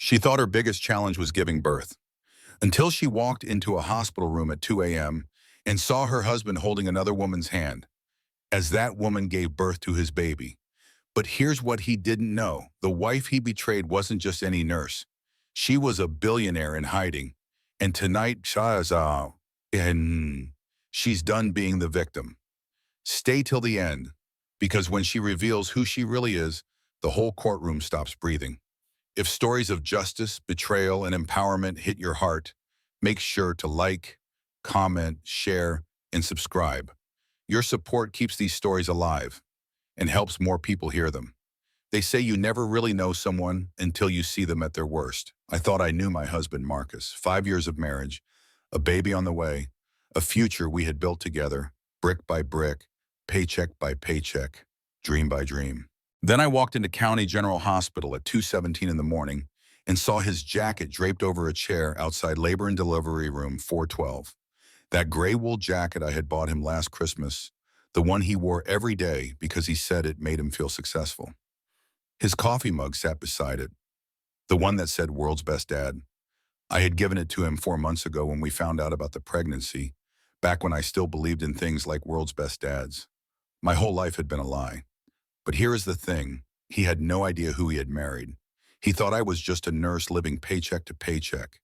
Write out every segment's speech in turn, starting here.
She thought her biggest challenge was giving birth, until she walked into a hospital room at 2 a.m. and saw her husband holding another woman's hand as that woman gave birth to his baby. But here's what he didn't know. The wife he betrayed wasn't just any nurse. She was a billionaire in hiding. And tonight, and she's done being the victim. Stay till the end, because when she reveals who she really is, the whole courtroom stops breathing. If stories of justice, betrayal, and empowerment hit your heart, make sure to like, comment, share, and subscribe. Your support keeps these stories alive and helps more people hear them. They say you never really know someone until you see them at their worst. I thought I knew my husband, Marcus. 5 years of marriage, a baby on the way, a future we had built together, brick by brick, paycheck by paycheck, dream by dream. Then I walked into County General Hospital at 2:17 in the morning and saw his jacket draped over a chair outside Labor and Delivery Room 412. That gray wool jacket I had bought him last Christmas, the one he wore every day because he said it made him feel successful. His coffee mug sat beside it, the one that said "World's Best Dad." I had given it to him 4 months ago when we found out about the pregnancy, back when I still believed in things like world's best dads. My whole life had been a lie. But here is the thing, he had no idea who he had married. He thought I was just a nurse living paycheck to paycheck.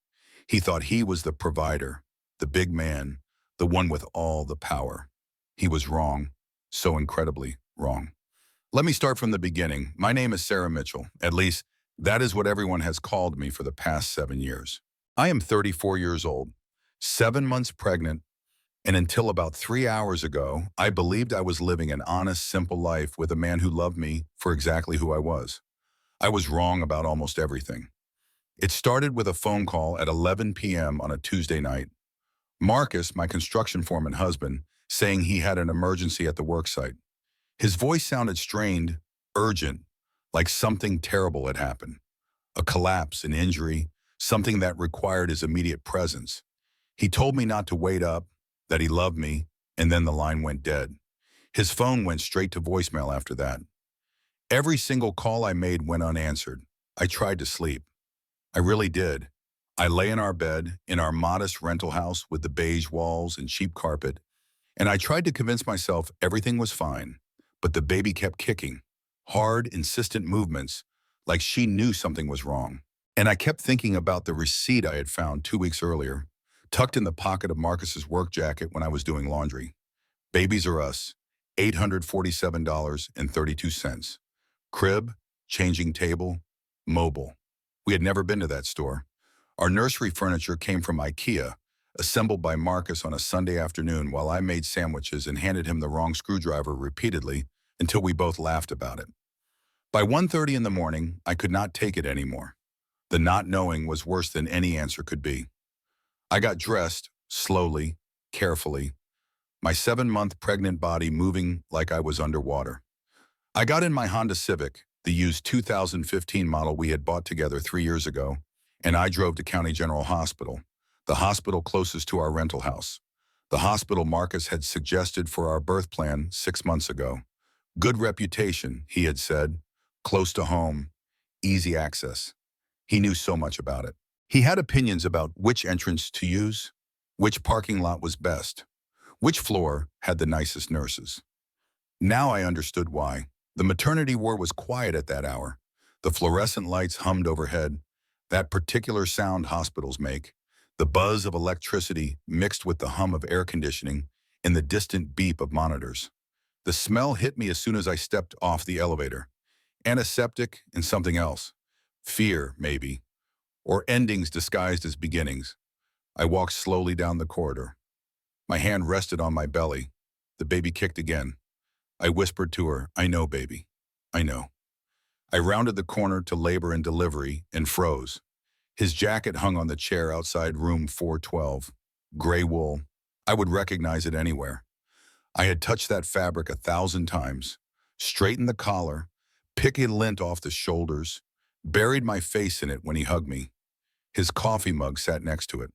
He thought he was the provider, the big man, the one with all the power. He was wrong, so incredibly wrong. Let me start from the beginning. My name is Sarah Mitchell. At least, that is what everyone has called me for the past 7 years. I am 34 years old, 7 months pregnant, and until about 3 hours ago, I believed I was living an honest, simple life with a man who loved me for exactly who I was. I was wrong about almost everything. It started with a phone call at 11 p.m. on a Tuesday night. Marcus, my construction foreman husband, saying he had an emergency at the worksite. His voice sounded strained, urgent, like something terrible had happened. A collapse, an injury, something that required his immediate presence. He told me not to wait up, that he loved me, and then the line went dead. His phone went straight to voicemail after that. Every single call I made went unanswered. I tried to sleep. I really did. I lay in our bed, in our modest rental house with the beige walls and cheap carpet, and I tried to convince myself everything was fine, but the baby kept kicking, hard, insistent movements, like she knew something was wrong. And I kept thinking about the receipt I had found 2 weeks earlier, tucked in the pocket of Marcus's work jacket when I was doing laundry. Babies R Us, $847.32. Crib, changing table, mobile. We had never been to that store. Our nursery furniture came from IKEA, assembled by Marcus on a Sunday afternoon while I made sandwiches and handed him the wrong screwdriver repeatedly until we both laughed about it. By 1:30 in the morning, I could not take it anymore. The not knowing was worse than any answer could be. I got dressed, slowly, carefully, my 7-month pregnant body moving like I was underwater. I got in my Honda Civic, the used 2015 model we had bought together 3 years ago, and I drove to County General Hospital, the hospital closest to our rental house. The hospital Marcus had suggested for our birth plan 6 months ago. Good reputation, he had said, close to home, easy access. He knew so much about it. He had opinions about which entrance to use, which parking lot was best, which floor had the nicest nurses. Now I understood why. The maternity ward was quiet at that hour. The fluorescent lights hummed overhead, that particular sound hospitals make, the buzz of electricity mixed with the hum of air conditioning and the distant beep of monitors. The smell hit me as soon as I stepped off the elevator. Antiseptic and something else. Fear, maybe. Or endings disguised as beginnings. I walked slowly down the corridor. My hand rested on my belly. The baby kicked again. I whispered to her, "I know, baby. I know." I rounded the corner to Labor and Delivery and froze. His jacket hung on the chair outside room 412. Gray wool. I would recognize it anywhere. I had touched that fabric 1,000 times. Straightened the collar, picked lint off the shoulders, buried my face in it when he hugged me. His coffee mug sat next to it.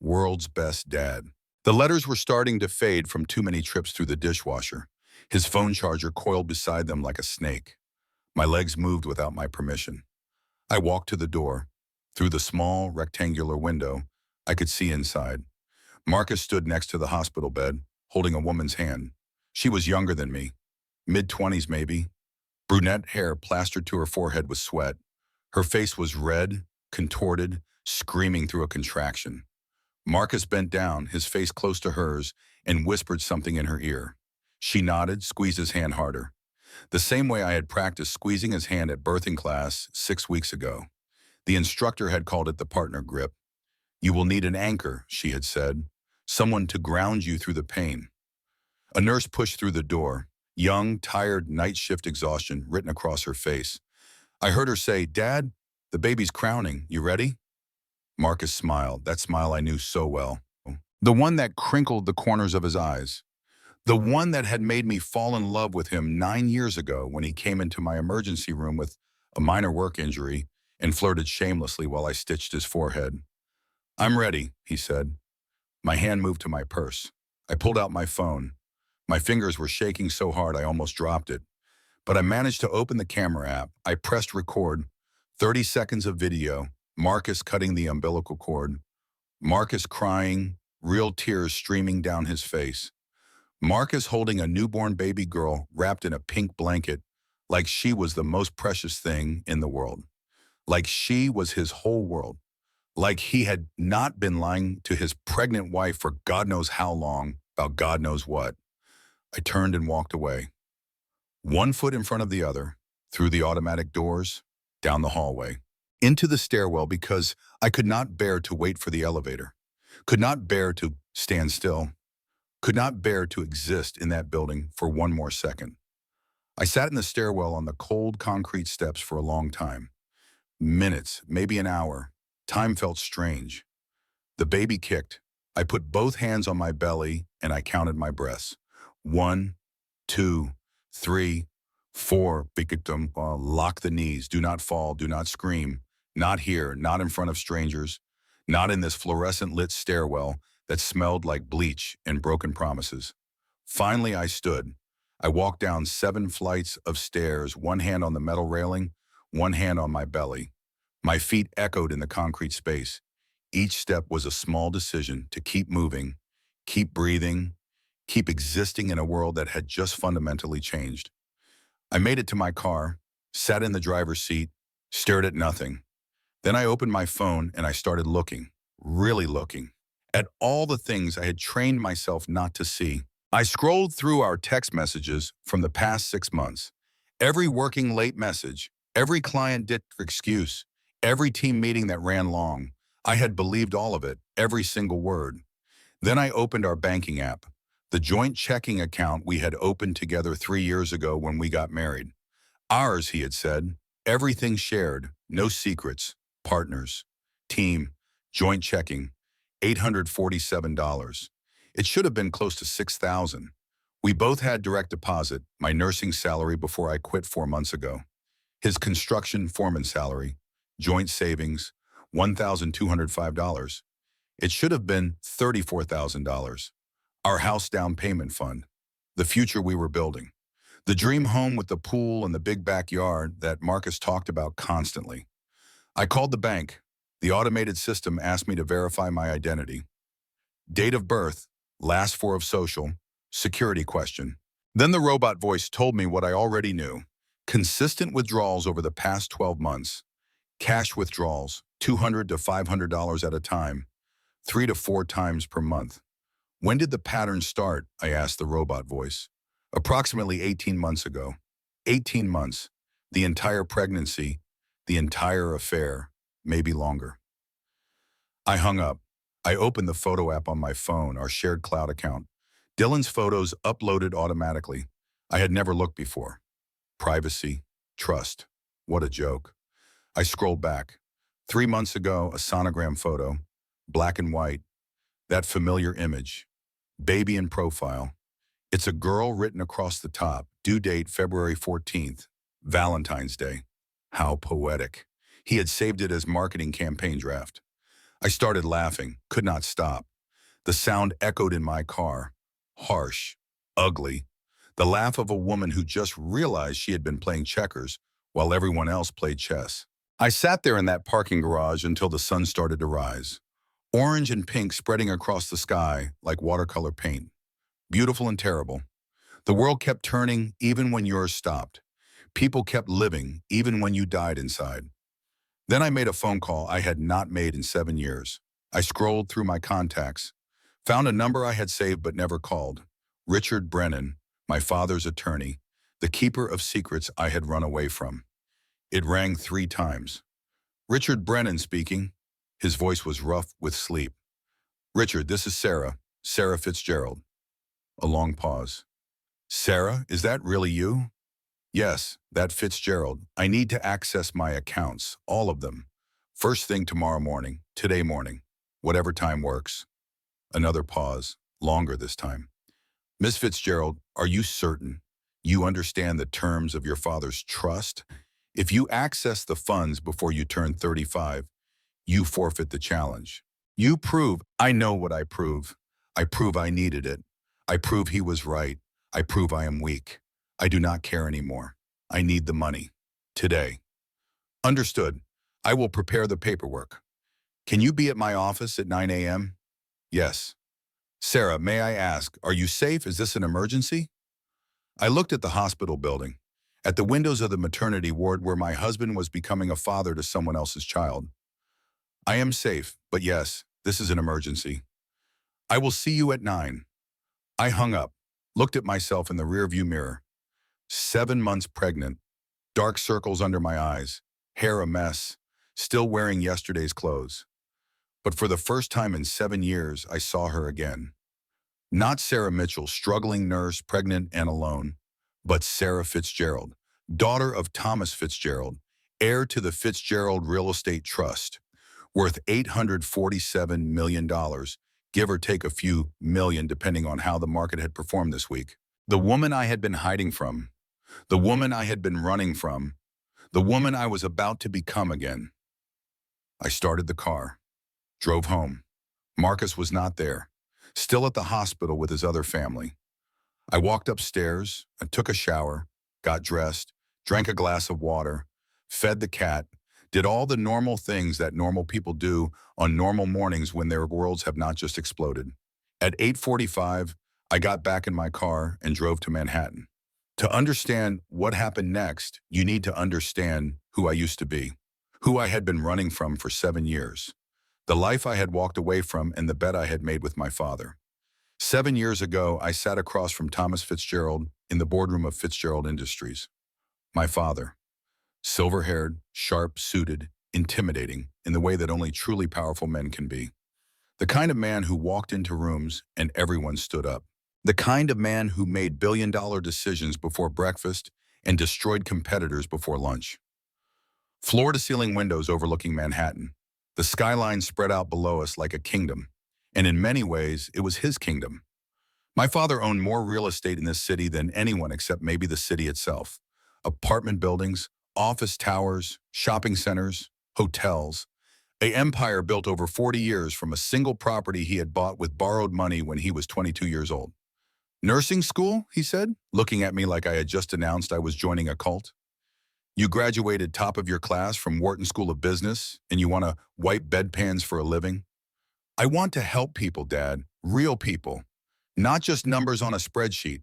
World's Best Dad. The letters were starting to fade from too many trips through the dishwasher. His phone charger coiled beside them like a snake. My legs moved without my permission. I walked to the door, Through the small, rectangular window, I could see inside. Marcus stood next to the hospital bed, holding a woman's hand. She was younger than me, mid-20s maybe, brunette hair plastered to her forehead with sweat. Her face was red, contorted, screaming through a contraction. Marcus bent down, his face close to hers, and whispered something in her ear. She nodded, squeezed his hand harder. The same way I had practiced squeezing his hand at birthing class 6 weeks ago. The instructor had called it the partner grip. You will need an anchor, she had said. Someone to ground you through the pain. A nurse pushed through the door, young, tired, night shift exhaustion written across her face. I heard her say, Dad, the baby's crowning. You ready? Marcus smiled, that smile I knew so well. The one that crinkled the corners of his eyes. The one that had made me fall in love with him 9 years ago when he came into my emergency room with a minor work injury and flirted shamelessly while I stitched his forehead. I'm ready, he said. My hand moved to my purse. I pulled out my phone. My fingers were shaking so hard I almost dropped it. But I managed to open the camera app. I pressed record. 30 seconds of video. Marcus cutting the umbilical cord. Marcus crying, real tears streaming down his face. Marcus holding a newborn baby girl wrapped in a pink blanket like she was the most precious thing in the world. Like she was his whole world. Like he had not been lying to his pregnant wife for God knows how long about God knows what. I turned and walked away. One foot in front of the other, through the automatic doors, down the hallway, into the stairwell because I could not bear to wait for the elevator, could not bear to stand still, could not bear to exist in that building for one more second. I sat in the stairwell on the cold concrete steps for a long time. Minutes, maybe an hour. Time felt strange. The baby kicked. I put both hands on my belly and I counted my breaths. 1, 2, 3, 4. Victim, lock the knees. Do not fall. Do not scream. Not here. Not in front of strangers. Not in this fluorescent lit stairwell that smelled like bleach and broken promises. Finally, I stood. I walked down 7 flights of stairs, one hand on the metal railing, one hand on my belly. My feet echoed in the concrete space. Each step was a small decision to keep moving, keep breathing, keep existing in a world that had just fundamentally changed. I made it to my car, sat in the driver's seat, stared at nothing. Then I opened my phone and I started looking, really looking, at all the things I had trained myself not to see. I scrolled through our text messages from the past 6 months. Every working late message, every client ditch excuse, every team meeting that ran long. I had believed all of it, every single word. Then I opened our banking app, the joint checking account we had opened together 3 years ago when we got married. Ours, he had said, everything shared, no secrets, partners, team, joint checking, $847. It should have been close to $6,000. We both had direct deposit, my nursing salary before I quit 4 months ago. His construction foreman salary, joint savings, $1,205. It should have been $34,000. Our house down payment fund, the future we were building. The dream home with the pool and the big backyard that Marcus talked about constantly. I called the bank. The automated system asked me to verify my identity. Date of birth, last 4 of social, security question. Then the robot voice told me what I already knew. Consistent withdrawals over the past 12 months. Cash withdrawals, $200 to $500 at a time, 3 to 4 times per month. When did the pattern start? I asked the robot voice. Approximately 18 months ago. 18 months. The entire pregnancy, the entire affair, maybe longer. I hung up. I opened the photo app on my phone, our shared cloud account. Dylan's photos uploaded automatically. I had never looked before. Privacy, trust. What a joke. I scrolled back. 3 months ago, a sonogram photo, black and white. That familiar image. Baby in profile. It's a girl written across the top. Due date February 14th. Valentine's Day. How poetic. He had saved it as marketing campaign draft. I started laughing, could not stop. The sound echoed in my car. Harsh, ugly. The laugh of a woman who just realized she had been playing checkers while everyone else played chess. I sat there in that parking garage until the sun started to rise. Orange and pink spreading across the sky like watercolor paint. Beautiful and terrible. The world kept turning even when yours stopped. People kept living even when you died inside. Then I made a phone call I had not made in 7 years. I scrolled through my contacts, found a number I had saved but never called. Richard Brennan, my father's attorney, the keeper of secrets I had run away from. It rang 3 times. Richard Brennan speaking. His voice was rough with sleep. Richard, this is Sarah, Sarah Fitzgerald. A long pause. Sarah, is that really you? Yes, that Fitzgerald. I need to access my accounts, all of them. First thing tomorrow morning, today morning, whatever time works. Another pause, longer this time. Miss Fitzgerald, are you certain you understand the terms of your father's trust? If you access the funds before you turn 35, you forfeit the challenge. You prove, I know what I prove. I prove I needed it. I prove he was right. I prove I am weak. I do not care anymore. I need the money. Today. Understood. I will prepare the paperwork. Can you be at my office at 9 a.m.? Yes. Sarah, may I ask, are you safe? Is this an emergency? I looked at the hospital building, at the windows of the maternity ward where my husband was becoming a father to someone else's child. I am safe, but yes, this is an emergency. I will see you at 9. I hung up, looked at myself in the rearview mirror. 7 months pregnant, dark circles under my eyes, hair a mess, still wearing yesterday's clothes. But for the first time in 7 years, I saw her again. Not Sarah Mitchell, struggling nurse, pregnant and alone, but Sarah Fitzgerald, daughter of Thomas Fitzgerald, heir to the Fitzgerald Real Estate Trust, worth $847 million, give or take a few million depending on how the market had performed this week. The woman I had been hiding from, the woman I had been running from, the woman I was about to become again. I started the car, drove home. Marcus was not there, still at the hospital with his other family. I walked upstairs and took a shower, got dressed, drank a glass of water, fed the cat, did all the normal things that normal people do on normal mornings when their worlds have not just exploded. At 8:45, I got back in my car and drove to Manhattan. To understand what happened next, you need to understand who I used to be, who I had been running from for 7 years, the life I had walked away from and the bet I had made with my father. 7 years ago, I sat across from Thomas Fitzgerald in the boardroom of Fitzgerald Industries. My father, silver-haired, sharp-suited, intimidating in the way that only truly powerful men can be. The kind of man who walked into rooms and everyone stood up. The kind of man who made billion-dollar decisions before breakfast and destroyed competitors before lunch. Floor-to-ceiling windows overlooking Manhattan. The skyline spread out below us like a kingdom, and in many ways, it was his kingdom. My father owned more real estate in this city than anyone except maybe the city itself. Apartment buildings, office towers, shopping centers, hotels. An empire built over 40 years from a single property he had bought with borrowed money when he was 22 years old. Nursing school, he said, looking at me like I had just announced I was joining a cult. You graduated top of your class from Wharton School of Business, and you want to wipe bedpans for a living? I want to help people, Dad, real people, not just numbers on a spreadsheet.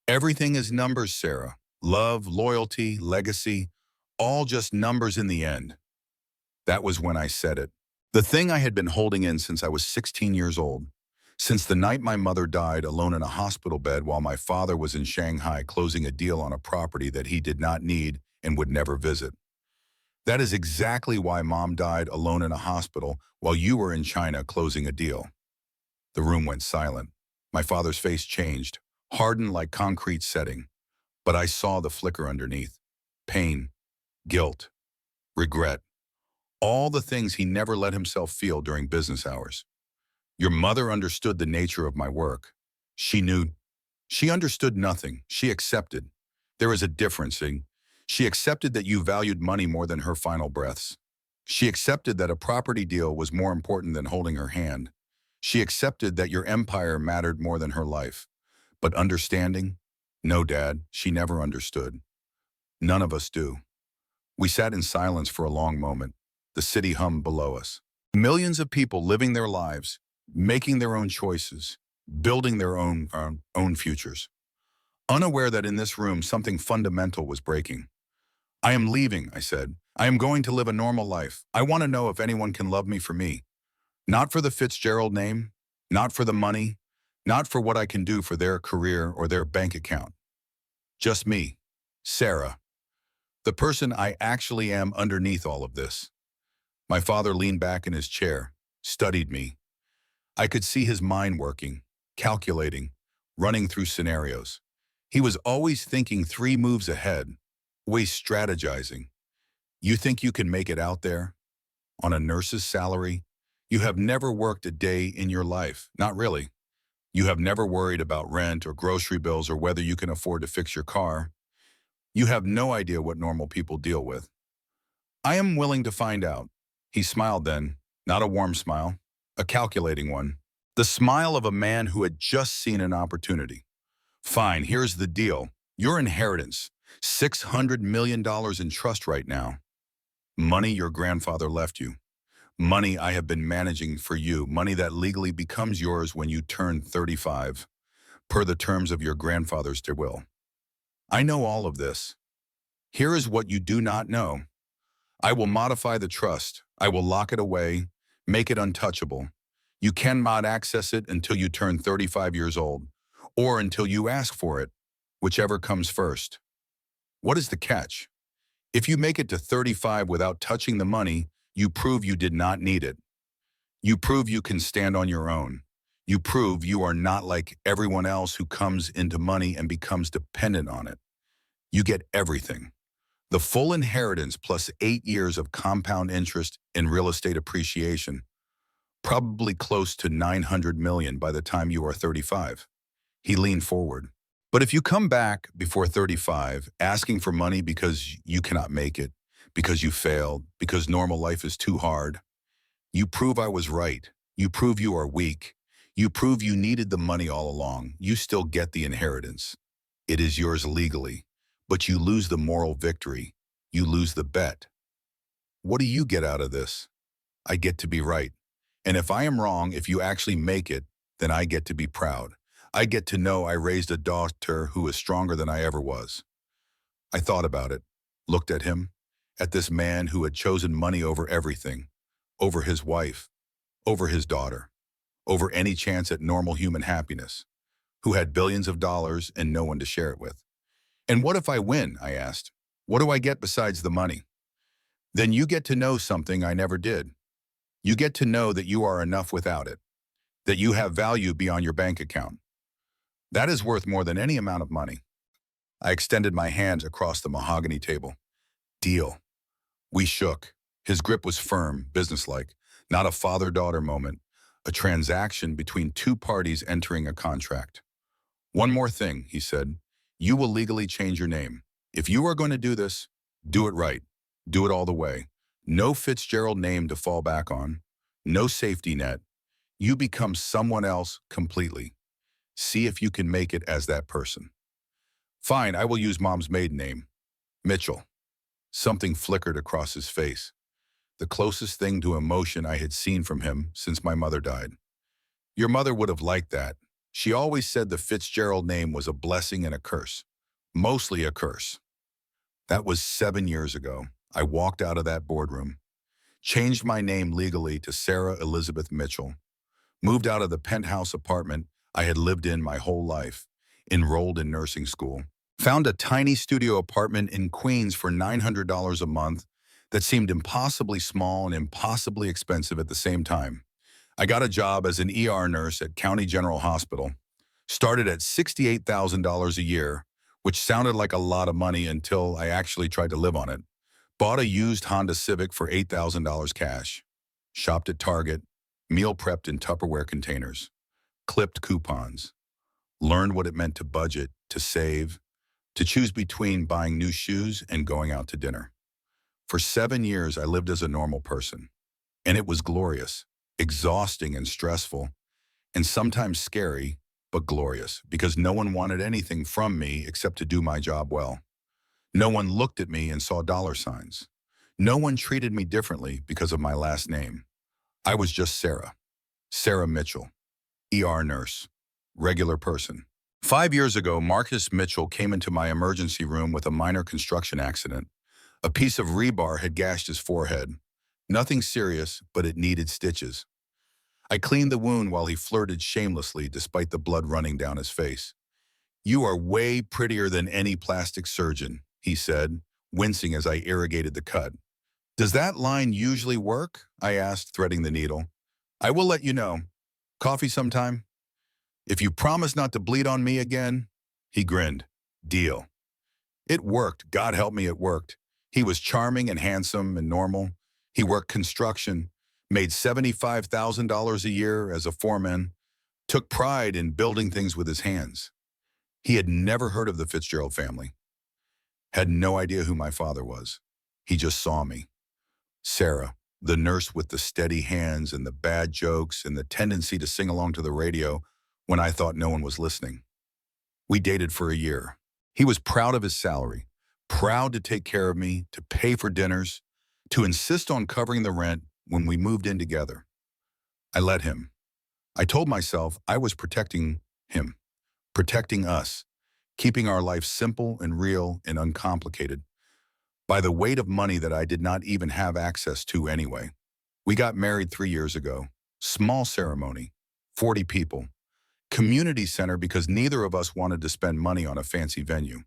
Everything is numbers, Sarah. Love, loyalty, legacy, all just numbers in the end. That was when I said it. The thing I had been holding in since I was 16 years old, since the night my mother died alone in a hospital bed while my father was in Shanghai closing a deal on a property that he did not need and would never visit. That is exactly why Mom died alone in a hospital while you were in China closing a deal. The room went silent. My father's face changed, hardened like concrete setting. But I saw the flicker underneath. Pain, guilt, regret. All the things he never let himself feel during business hours. Your mother understood the nature of my work. She knew. She understood nothing. She accepted. There is a difference. She accepted that you valued money more than her final breaths. She accepted that a property deal was more important than holding her hand. She accepted that your empire mattered more than her life. But understanding? No, Dad, she never understood. None of us do. We sat in silence for a long moment. The city hummed below us. Millions of people living their lives, making their own choices, building their own futures. Unaware that in this room something fundamental was breaking. I am leaving, I said. I am going to live a normal life. I want to know if anyone can love me for me. Not for the Fitzgerald name, not for the money, not for what I can do for their career or their bank account. Just me, Sarah, the person I actually am underneath all of this. My father leaned back in his chair, studied me. I could see his mind working, calculating, running through scenarios. He was always thinking 3 moves ahead, always strategizing. You think you can make it out there? On a nurse's salary? You have never worked a day in your life. Not really. You have never worried about rent or grocery bills or whether you can afford to fix your car. You have no idea what normal people deal with. I am willing to find out. He smiled then, not a warm smile, a calculating one. The smile of a man who had just seen an opportunity. Fine, here's the deal. Your inheritance, $600 million in trust right now. Money your grandfather left you. Money I have been managing for you. Money that legally becomes yours when you turn 35, per the terms of your grandfather's will. I know all of this. Here is what you do not know. I will modify the trust. I will lock it away, make it untouchable. You cannot access it until you turn 35 years old, or until you ask for it, whichever comes first. What is the catch? If you make it to 35 without touching the money, you prove you did not need it. You prove you can stand on your own. You prove you are not like everyone else who comes into money and becomes dependent on it. You get everything. The full inheritance plus 8 years of compound interest in real estate appreciation, probably close to 900 million by the time you are 35. He leaned forward. But if you come back before 35 asking for money because you cannot make it, because you failed, because normal life is too hard, you prove I was right. You prove you are weak. You prove you needed the money all along. You still get the inheritance. It is yours legally, but you lose the moral victory. You lose the bet. What do you get out of this? I get to be right. And if I am wrong, if you actually make it, then I get to be proud. I get to know I raised a daughter who is stronger than I ever was. I thought about it, looked at him, at this man who had chosen money over everything, over his wife, over his daughter, over any chance at normal human happiness, who had billions of dollars and no one to share it with. And what if I win? I asked. What do I get besides the money? Then you get to know something I never did. You get to know that you are enough without it, that you have value beyond your bank account. That is worth more than any amount of money. I extended my hands across the mahogany table. Deal. We shook. His grip was firm, businesslike, not a father-daughter moment, a transaction between 2 parties entering a contract. One more thing, he said. You will legally change your name. If you are going to do this, do it right. Do it all the way. No Fitzgerald name to fall back on. No safety net. You become someone else completely. See if you can make it as that person. Fine, I will use Mom's maiden name. Mitchell. Something flickered across his face. The closest thing to emotion I had seen from him since my mother died. Your mother would have liked that. She always said the Fitzgerald name was a blessing and a curse. Mostly a curse. That was 7 years ago. I walked out of that boardroom, changed my name legally to Sarah Elizabeth Mitchell, moved out of the penthouse apartment I had lived in my whole life, enrolled in nursing school, found a tiny studio apartment in Queens for $900 a month that seemed impossibly small and impossibly expensive at the same time. I got a job as an ER nurse at County General Hospital, started at $68,000 a year, which sounded like a lot of money until I actually tried to live on it. Bought a used Honda Civic for $8,000 cash. Shopped at Target, meal prepped in Tupperware containers. Clipped coupons. Learned what it meant to budget, to save, to choose between buying new shoes and going out to dinner. For 7 years, I lived as a normal person. And it was glorious, exhausting and stressful, and sometimes scary, but glorious, because no one wanted anything from me except to do my job well. No one looked at me and saw dollar signs. No one treated me differently because of my last name. I was just Sarah. Sarah Mitchell, ER nurse, regular person. 5 years ago, Marcus Mitchell came into my emergency room with a minor construction accident. A piece of rebar had gashed his forehead. Nothing serious, but it needed stitches. I cleaned the wound while he flirted shamelessly despite the blood running down his face. "You are way prettier than any plastic surgeon," he said, wincing as I irrigated the cut. "Does that line usually work?" I asked, threading the needle. "I will let you know. Coffee sometime? If you promise not to bleed on me again." He grinned. "Deal." It worked. God help me, it worked. He was charming and handsome and normal. He worked construction, made $75,000 a year as a foreman, took pride in building things with his hands. He had never heard of the Fitzgerald family, had no idea who my father was. He just saw me. Sarah, the nurse with the steady hands and the bad jokes and the tendency to sing along to the radio when I thought no one was listening. We dated for a year. He was proud of his salary, proud to take care of me, to pay for dinners, to insist on covering the rent when we moved in together. I let him. I told myself I was protecting him, protecting us, keeping our life simple and real and uncomplicated, by the weight of money that I did not even have access to anyway. We got married 3 years ago. Small ceremony, 40 people. Community center because neither of us wanted to spend money on a fancy venue.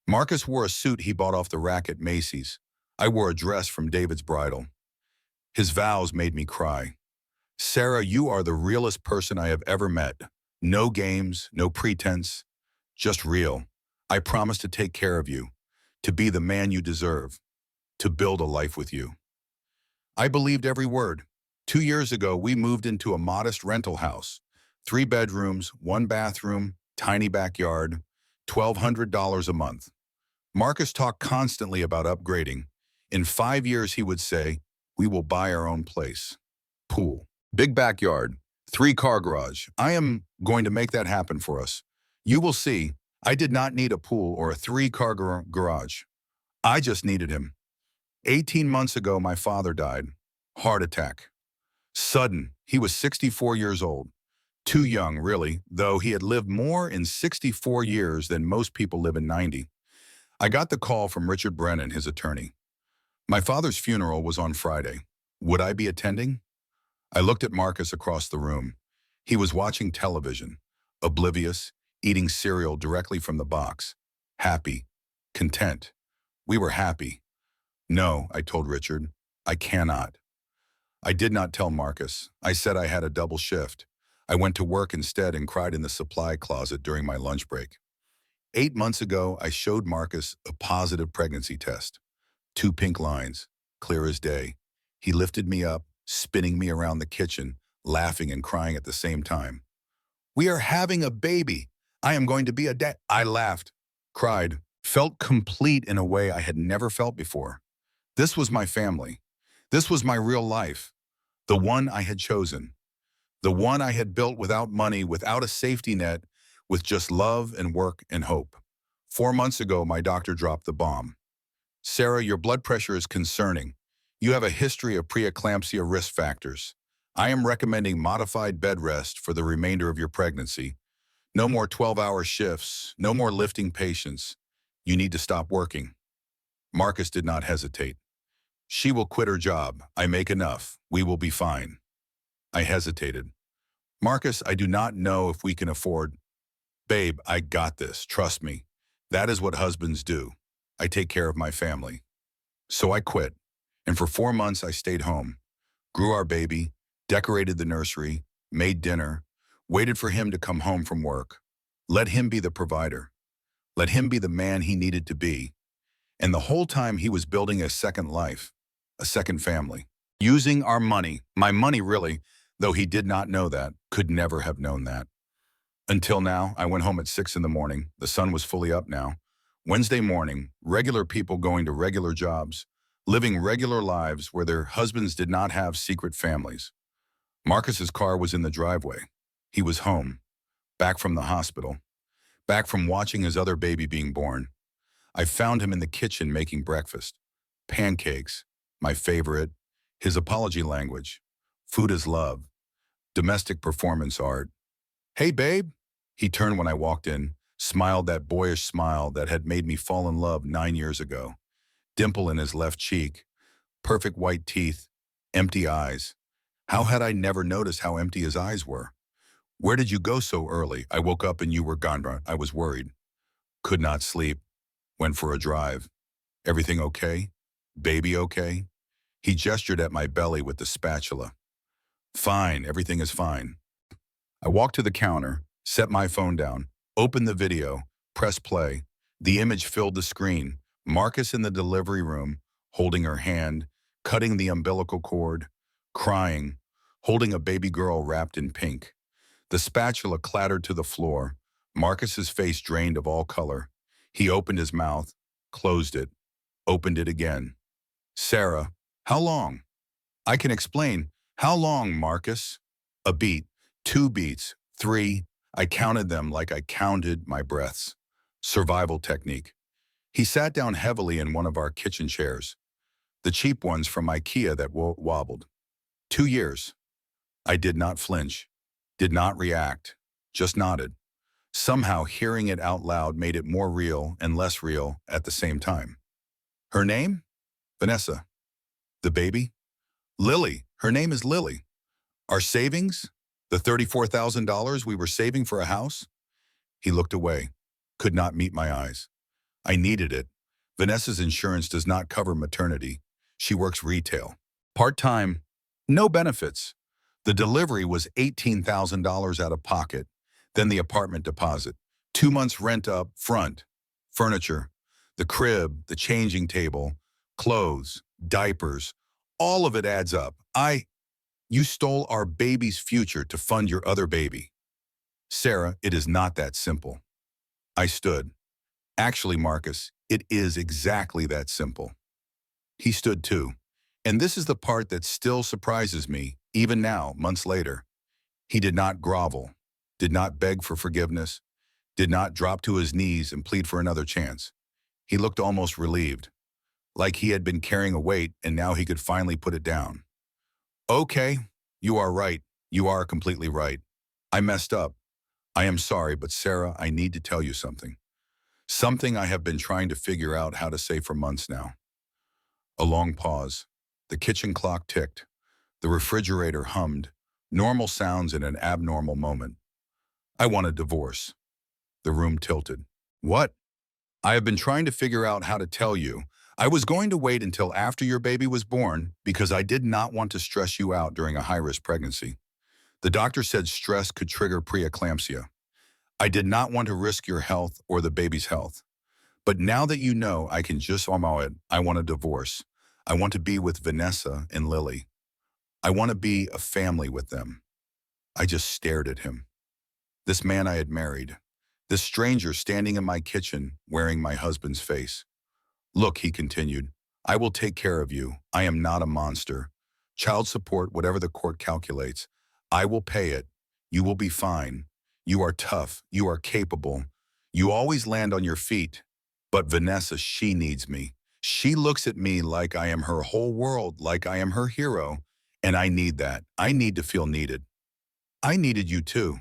Marcus wore a suit he bought off the rack at Macy's. I wore a dress from David's bridal. His vows made me cry. "Sarah, you are the realest person I have ever met. No games, no pretense, just real. I promise to take care of you, to be the man you deserve, to build a life with you." I believed every word. 2 years ago, we moved into a modest rental house. 3 bedrooms, 1 bathroom, tiny backyard, $1,200 a month. Marcus talked constantly about upgrading. In 5 years, he would say, "We will buy our own place." Pool. Big backyard. 3-car garage. "I am going to make that happen for us. You will see." I did not need a pool or a 3-car garage. I just needed him. 18 months ago, my father died. Heart attack. Sudden. He was 64 years old. Too young, really, though he had lived more in 64 years than most people live in 90. I got the call from Richard Brennan, his attorney. My father's funeral was on Friday. Would I be attending? I looked at Marcus across the room. He was watching television, oblivious, eating cereal directly from the box. Happy, content. We were happy. "No," I told Richard, "I cannot." I did not tell Marcus. I said I had a double shift. I went to work instead and cried in the supply closet during my lunch break. 8 months ago, I showed Marcus a positive pregnancy test. 2 pink lines, clear as day. He lifted me up, spinning me around the kitchen, laughing and crying at the same time. "We are having a baby. I am going to be a dad." I laughed, cried, felt complete in a way I had never felt before. This was my family. This was my real life. The one I had chosen. The one I had built without money, without a safety net, with just love and work and hope. 4 months ago, my doctor dropped the bomb. "Sarah, your blood pressure is concerning. You have a history of preeclampsia risk factors. I am recommending modified bed rest for the remainder of your pregnancy. No more 12-hour shifts, no more lifting patients. You need to stop working." Marcus did not hesitate. "She will quit her job. I make enough. We will be fine." I hesitated. "Marcus, I do not know if we can afford." "Babe, I got this. Trust me. That is what husbands do. I take care of my family." So I quit. And for 4 months, I stayed home, grew our baby, decorated the nursery, made dinner, waited for him to come home from work. Let him be the provider. Let him be the man he needed to be. And the whole time he was building a second life, a second family. Using our money, my money really, though he did not know that, could never have known that. Until now, I went home at 6 in the morning. The sun was fully up now. Wednesday morning, regular people going to regular jobs, living regular lives where their husbands did not have secret families. Marcus's car was in the driveway. He was home, back from the hospital, back from watching his other baby being born. I found him in the kitchen making breakfast. Pancakes, my favorite, his apology language, food is love, domestic performance art. Hey, babe. He turned when I walked in, smiled that boyish smile that had made me fall in love 9 years ago. Dimple in his left cheek, perfect white teeth, empty eyes. How had I never noticed how empty his eyes were? Where did you go so early? I woke up and you were gone. I was worried. Could not sleep. Went for a drive. Everything okay? Baby okay? He gestured at my belly with the spatula. Fine, everything is fine. I walked to the counter, set my phone down, opened the video, pressed play. The image filled the screen. Marcus in the delivery room, holding her hand, cutting the umbilical cord, crying, holding a baby girl wrapped in pink. The spatula clattered to the floor. Marcus's face drained of all color. He opened his mouth, closed it, opened it again. Sarah, how long? I can explain. How long, Marcus? A beat, 2 beats, 3. I counted them like I counted my breaths. Survival technique. He sat down heavily in one of our kitchen chairs, the cheap ones from IKEA that wobbled. 2 years. I did not flinch, did not react, just nodded. Somehow hearing it out loud made it more real and less real at the same time. Her name? Vanessa. The baby? Lily. Her name is Lily. Our savings? The $34,000 we were saving for a house? He looked away, could not meet my eyes. I needed it. Vanessa's insurance does not cover maternity. She works retail. Part-time, no benefits. The delivery was $18,000 out of pocket, then the apartment deposit, 2 months rent up front, furniture, the crib, the changing table, clothes, diapers, all of it adds up. You stole our baby's future to fund your other baby. Sarah, it is not that simple. I stood. Actually, Marcus, it is exactly that simple. He stood too. And this is the part that still surprises me, even now, months later. He did not grovel, did not beg for forgiveness, did not drop to his knees and plead for another chance. He looked almost relieved, like he had been carrying a weight and now he could finally put it down. Okay, you are right. You are completely right. I messed up. I am sorry, but Sarah, I need to tell you something. Something I have been trying to figure out how to say for months now. A long pause. The kitchen clock ticked. The refrigerator hummed. Normal sounds in an abnormal moment. I want a divorce. The room tilted. What? I have been trying to figure out how to tell you. I was going to wait until after your baby was born because I did not want to stress you out during a high-risk pregnancy. The doctor said stress could trigger preeclampsia. I did not want to risk your health or the baby's health. But now that you know I can just allow it, I want a divorce. I want to be with Vanessa and Lily. I want to be a family with them. I just stared at him. This man I had married. This stranger standing in my kitchen wearing my husband's face. Look, he continued, I will take care of you. I am not a monster. Child support, whatever the court calculates. I will pay it. You will be fine. You are tough. You are capable. You always land on your feet. But Vanessa, she needs me. She looks at me like I am her whole world, like I am her hero. And I need that. I need to feel needed. I needed you too.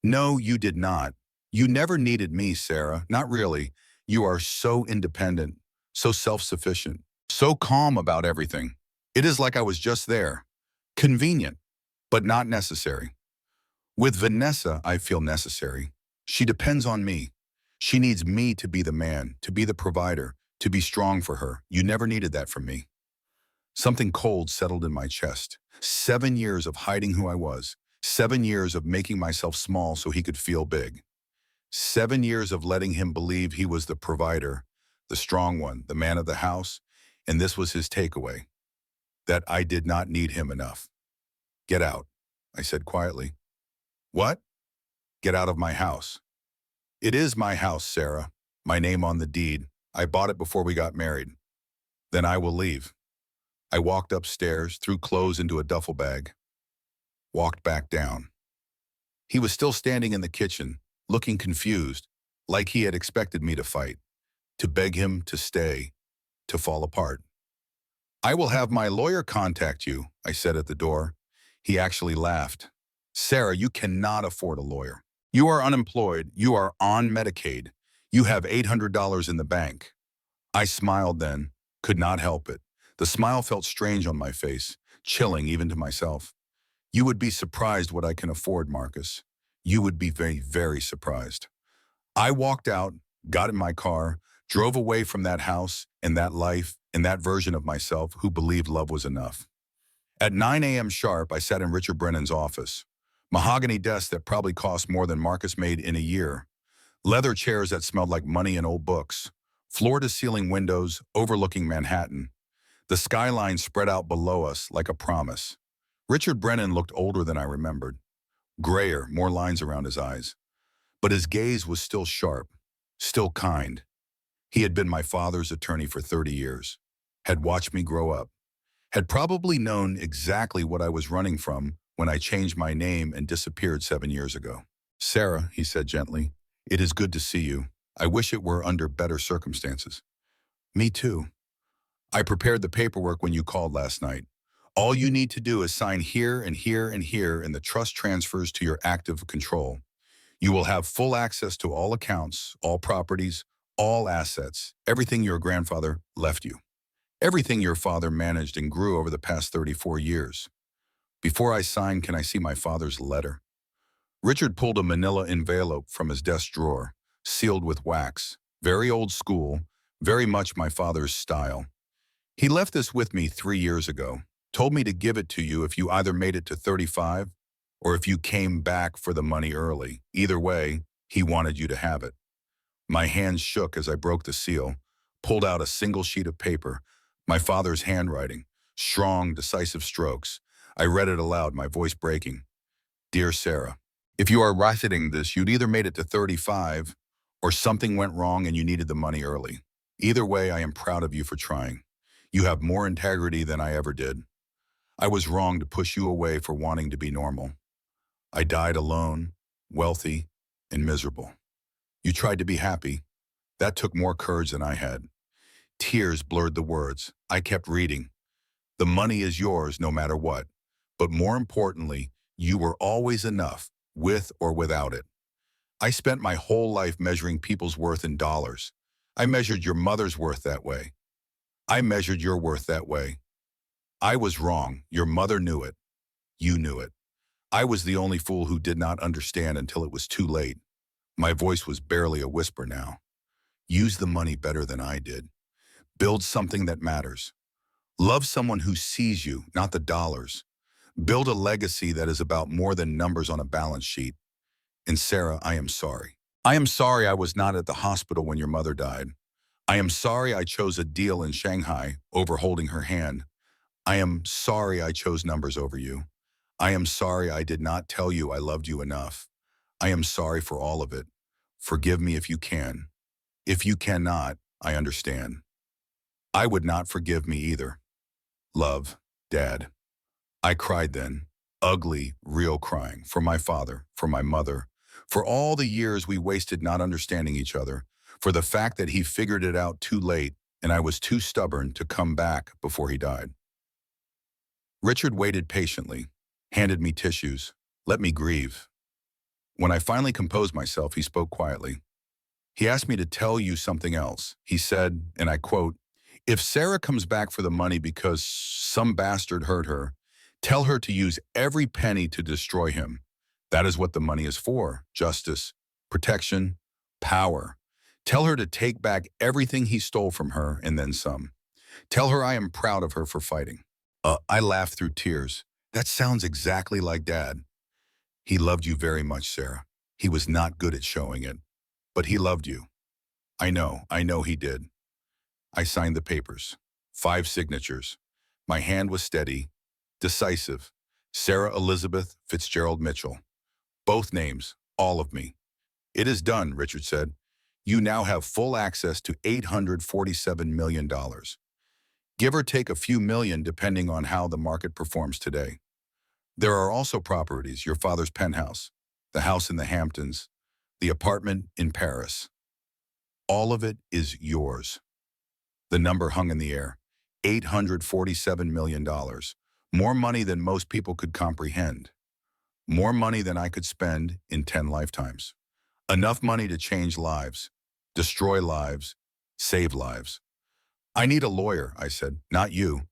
No, you did not. You never needed me, Sarah. Not really. You are so independent, so self-sufficient, so calm about everything. It is like I was just there. Convenient, but not necessary. With Vanessa, I feel necessary. She depends on me. She needs me to be the man, to be the provider, to be strong for her. You never needed that from me. Something cold settled in my chest. 7 years of hiding who I was. 7 years of making myself small so he could feel big. 7 years of letting him believe he was the provider, the strong one, the man of the house, and this was his takeaway, that I did not need him enough. Get out, I said quietly. What? Get out of my house. It is my house, Sarah. My name on the deed. I bought it before we got married. Then I will leave. I walked upstairs, threw clothes into a duffel bag, walked back down. He was still standing in the kitchen, looking confused, like he had expected me to fight, to beg him to stay, to fall apart. I will have my lawyer contact you, I said at the door. He actually laughed. Sarah, you cannot afford a lawyer. You are unemployed. You are on Medicaid. You have $800 in the bank. I smiled then, could not help it. The smile felt strange on my face, chilling even to myself. You would be surprised what I can afford, Marcus. You would be very, very surprised. I walked out, got in my car, drove away from that house and that life and that version of myself who believed love was enough. At 9 a.m. sharp, I sat in Richard Brennan's office. Mahogany desk that probably cost more than Marcus made in a year. Leather chairs that smelled like money and old books. Floor-to-ceiling windows overlooking Manhattan. The skyline spread out below us like a promise. Richard Brennan looked older than I remembered. Grayer, more lines around his eyes. But his gaze was still sharp, still kind. He had been my father's attorney for 30 years, had watched me grow up, had probably known exactly what I was running from when I changed my name and disappeared 7 years ago. Sarah, he said gently, it is good to see you. I wish it were under better circumstances. Me too. I prepared the paperwork when you called last night. All you need to do is sign here and here and here and the trust transfers to your active control. You will have full access to all accounts, all properties, all assets, everything your grandfather left you. Everything your father managed and grew over the past 34 years. Before I sign, can I see my father's letter? Richard pulled a manila envelope from his desk drawer, sealed with wax, very old school, very much my father's style. He left this with me 3 years ago, told me to give it to you if you either made it to 35 or if you came back for the money early. Either way, he wanted you to have it. My hands shook as I broke the seal, pulled out a single sheet of paper, my father's handwriting, strong, decisive strokes. I read it aloud, my voice breaking. Dear Sarah, if you are writing this, you'd either made it to 35 or something went wrong and you needed the money early. Either way, I am proud of you for trying. You have more integrity than I ever did. I was wrong to push you away for wanting to be normal. I died alone, wealthy, and miserable. You tried to be happy. That took more courage than I had. Tears blurred the words. I kept reading. The money is yours no matter what. But more importantly, you were always enough, with or without it. I spent my whole life measuring people's worth in dollars. I measured your mother's worth that way. I measured your worth that way. I was wrong. Your mother knew it. You knew it. I was the only fool who did not understand until it was too late. My voice was barely a whisper now. Use the money better than I did. Build something that matters. Love someone who sees you, not the dollars. Build a legacy that is about more than numbers on a balance sheet. And Sarah, I am sorry. I am sorry I was not at the hospital when your mother died. I am sorry I chose a deal in Shanghai over holding her hand. I am sorry I chose numbers over you. I am sorry I did not tell you I loved you enough. I am sorry for all of it. Forgive me if you can. If you cannot, I understand. I would not forgive me either. Love, Dad. I cried then, ugly, real crying, for my father, for my mother, for all the years we wasted not understanding each other, for the fact that he figured it out too late and I was too stubborn to come back before he died. Richard waited patiently, handed me tissues, let me grieve. When I finally composed myself, he spoke quietly. He asked me to tell you something else. He said, and I quote, if Sarah comes back for the money because some bastard hurt her, tell her to use every penny to destroy him. That is what the money is for. Justice, protection, power. Tell her to take back everything he stole from her and then some. Tell her I am proud of her for fighting. I laughed through tears. That sounds exactly like Dad. He loved you very much, Sarah. He was not good at showing it, but he loved you. I know he did. I signed the papers. 5 signatures. My hand was steady, decisive. Sarah Elizabeth Fitzgerald Mitchell. Both names, all of me. It is done, Richard said. You now have full access to $847 million. Give or take a few million depending on how the market performs today. There are also properties, your father's penthouse, the house in the Hamptons, the apartment in Paris. All of it is yours. The number hung in the air. $847 million. More money than most people could comprehend. More money than I could spend in 10 lifetimes. Enough money to change lives, destroy lives, save lives. I need a lawyer, I said, not you.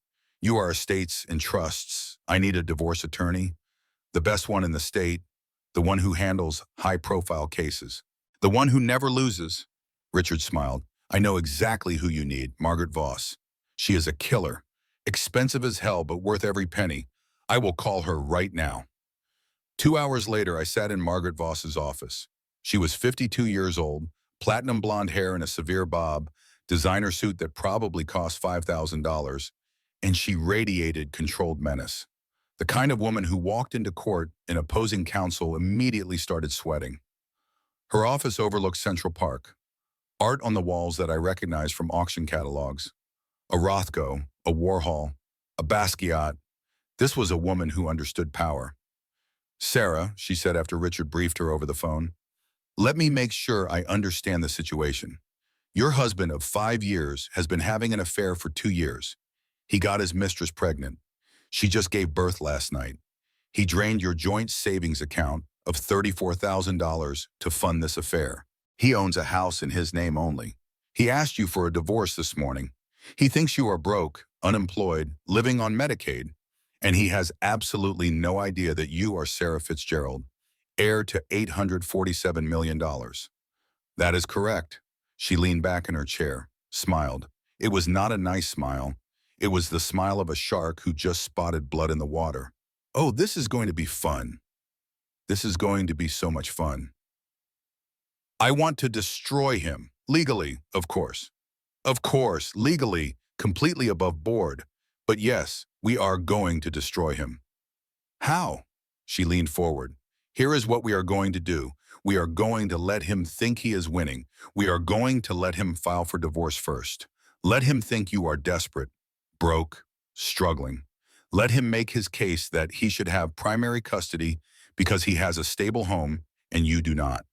You are estates and trusts. I need a divorce attorney, the best one in the state, the one who handles high-profile cases, the one who never loses. Richard smiled. I know exactly who you need, Margaret Voss. She is a killer, expensive as hell but worth every penny. I will call her right now. 2 hours later, I sat in Margaret Voss's office. She was 52 years old, platinum blonde hair and a severe bob, designer suit that probably cost $5,000, and she radiated controlled menace. The kind of woman who walked into court and opposing counsel immediately started sweating. Her office overlooked Central Park. Art on the walls that I recognized from auction catalogs. A Rothko, a Warhol, a Basquiat. This was a woman who understood power. Sarah, she said after Richard briefed her over the phone, let me make sure I understand the situation. Your husband of 5 years has been having an affair for 2 years. He got his mistress pregnant. She just gave birth last night. He drained your joint savings account of $34,000 to fund this affair. He owns a house in his name only. He asked you for a divorce this morning. He thinks you are broke, unemployed, living on Medicaid, and he has absolutely no idea that you are Sarah Fitzgerald, heir to $847 million. That is correct. She leaned back in her chair, smiled. It was not a nice smile. It was the smile of a shark who just spotted blood in the water. Oh, this is going to be fun. This is going to be so much fun. I want to destroy him, legally, of course. Of course, legally, completely above board. But yes, we are going to destroy him. How? She leaned forward. Here is what we are going to do. We are going to let him think he is winning. We are going to let him file for divorce first. Let him think you are desperate, broke, struggling. Let him make his case that he should have primary custody because he has a stable home and you do not.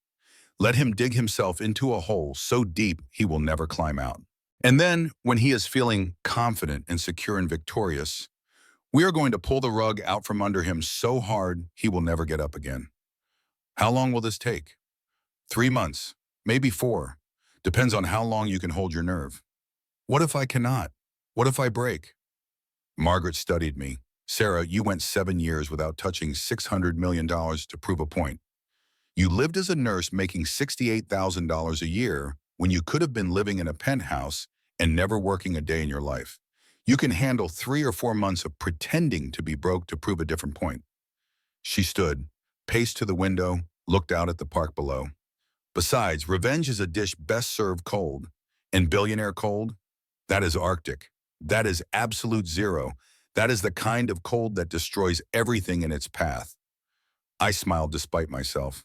Let him dig himself into a hole so deep he will never climb out. And then, when he is feeling confident and secure and victorious, we are going to pull the rug out from under him so hard he will never get up again. How long will this take? 3 months, maybe 4. Depends on how long you can hold your nerve. What if I cannot? What if I break? Margaret studied me. Sarah, you went 7 years without touching $600 million to prove a point. You lived as a nurse making $68,000 a year when you could have been living in a penthouse and never working a day in your life. You can handle 3 or 4 months of pretending to be broke to prove a different point. She stood, paced to the window, looked out at the park below. Besides, revenge is a dish best served cold. And Billionaire cold? That is Arctic. That is absolute zero. That is the kind of cold that destroys everything in its path. I smiled despite myself.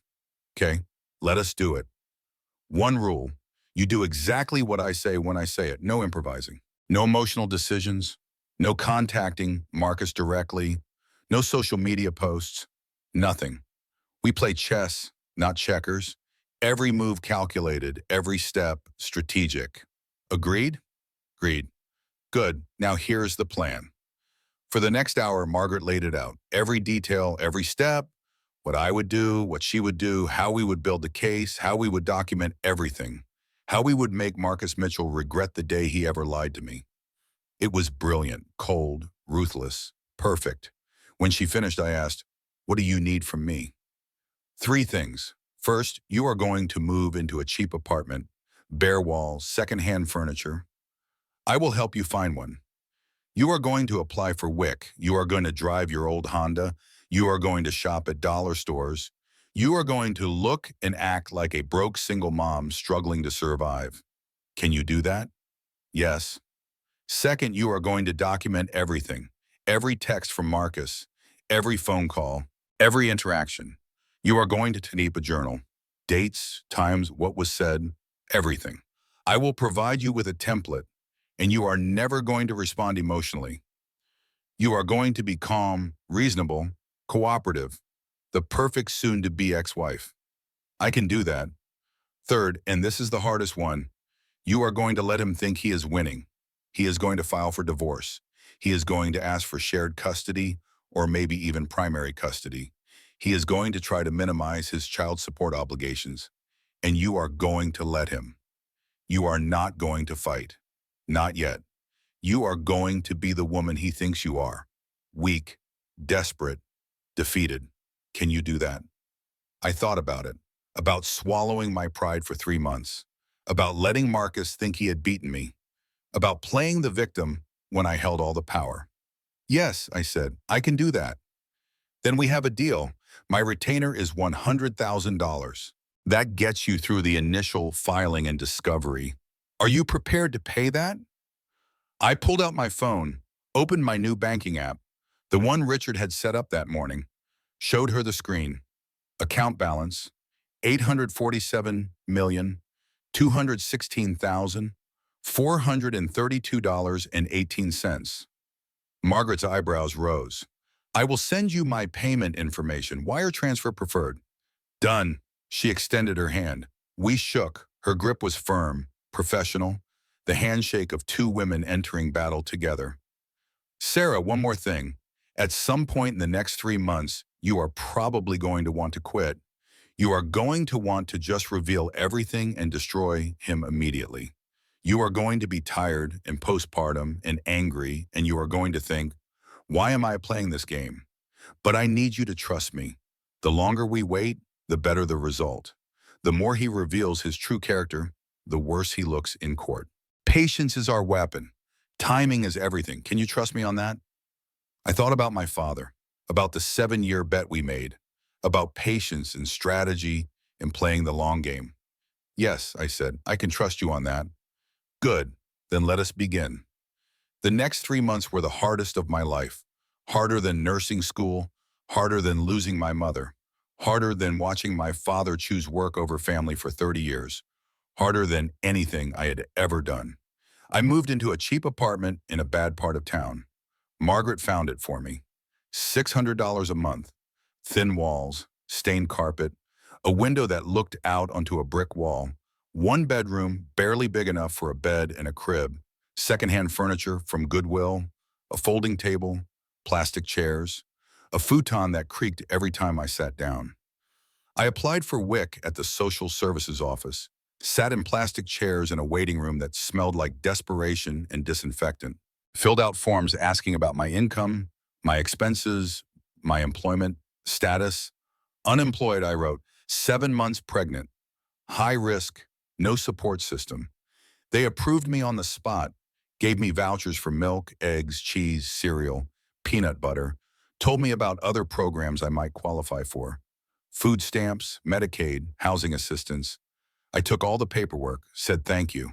Okay, let us do it. One rule. You do exactly what I say when I say it. No improvising. No emotional decisions. No contacting Marcus directly. No social media posts. Nothing. We play chess, not checkers. Every move calculated, every step strategic. Agreed? Agreed. Good. Now here's the plan. For the next hour, Margaret laid it out. Every detail, every step, what I would do, what she would do, how we would build the case, how we would document everything, how we would make Marcus Mitchell regret the day he ever lied to me. It was brilliant, cold, ruthless, perfect. When she finished, I asked, what do you need from me? 3 things. First, you are going to move into a cheap apartment, bare walls, secondhand furniture. I will help you find one. You are going to apply for WIC. You are going to drive your old Honda. You are going to shop at dollar stores. You are going to look and act like a broke single mom struggling to survive. Can you do that? Yes. Second, you are going to document everything. Every text from Marcus, every phone call, every interaction. You are going to keep a journal. Dates, times, what was said, everything. I will provide you with a template, and you are never going to respond emotionally. You are going to be calm, reasonable, cooperative, the perfect soon-to-be ex-wife. I can do that. Third, and this is the hardest one, you are going to let him think he is winning. He is going to file for divorce. He is going to ask for shared custody or maybe even primary custody. He is going to try to minimize his child support obligations. And you are going to let him. You are not going to fight. Not yet. You are going to be the woman he thinks you are. Weak, desperate, defeated. Can you do that? I thought about it, about swallowing my pride for 3 months, about letting Marcus think he had beaten me, about playing the victim when I held all the power. Yes, I said, I can do that. Then we have a deal. My retainer is $100,000. That gets you through the initial filing and discovery. Are you prepared to pay that? I pulled out my phone, opened my new banking app, the one Richard had set up that morning, showed her the screen. Account balance, $847,216,432.18. Margaret's eyebrows rose. I will send you my payment information. Wire transfer preferred. Done. She extended her hand. We shook. Her grip was firm, professional, the handshake of two women entering battle together. Sarah, one more thing. At some point in the next 3 months, you are probably going to want to quit. You are going to want to just reveal everything and destroy him immediately. You are going to be tired and postpartum and angry, and you are going to think, why am I playing this game? But I need you to trust me. The longer we wait, the better the result. The more he reveals his true character, the worse he looks in court. Patience is our weapon. Timing is everything. Can you trust me on that? I thought about my father, about the 7-year bet we made, about patience and strategy and playing the long game. Yes, I said, I can trust you on that. Good, then let us begin. The next 3 months were the hardest of my life, harder than nursing school, harder than losing my mother, harder than watching my father choose work over family for 30 years, harder than anything I had ever done. I moved into a cheap apartment in a bad part of town. Margaret found it for me. $600 a month, thin walls, stained carpet, a window that looked out onto a brick wall, one bedroom barely big enough for a bed and a crib, secondhand furniture from Goodwill, a folding table, plastic chairs, a futon that creaked every time I sat down. I applied for WIC at the social services office, sat in plastic chairs in a waiting room that smelled like desperation and disinfectant, filled out forms asking about my income, my expenses, my employment status. Unemployed, I wrote, 7 months pregnant, high risk, no support system. They approved me on the spot, gave me vouchers for milk, eggs, cheese, cereal, peanut butter, told me about other programs I might qualify for. Food stamps, Medicaid, housing assistance. I took all the paperwork, said thank you,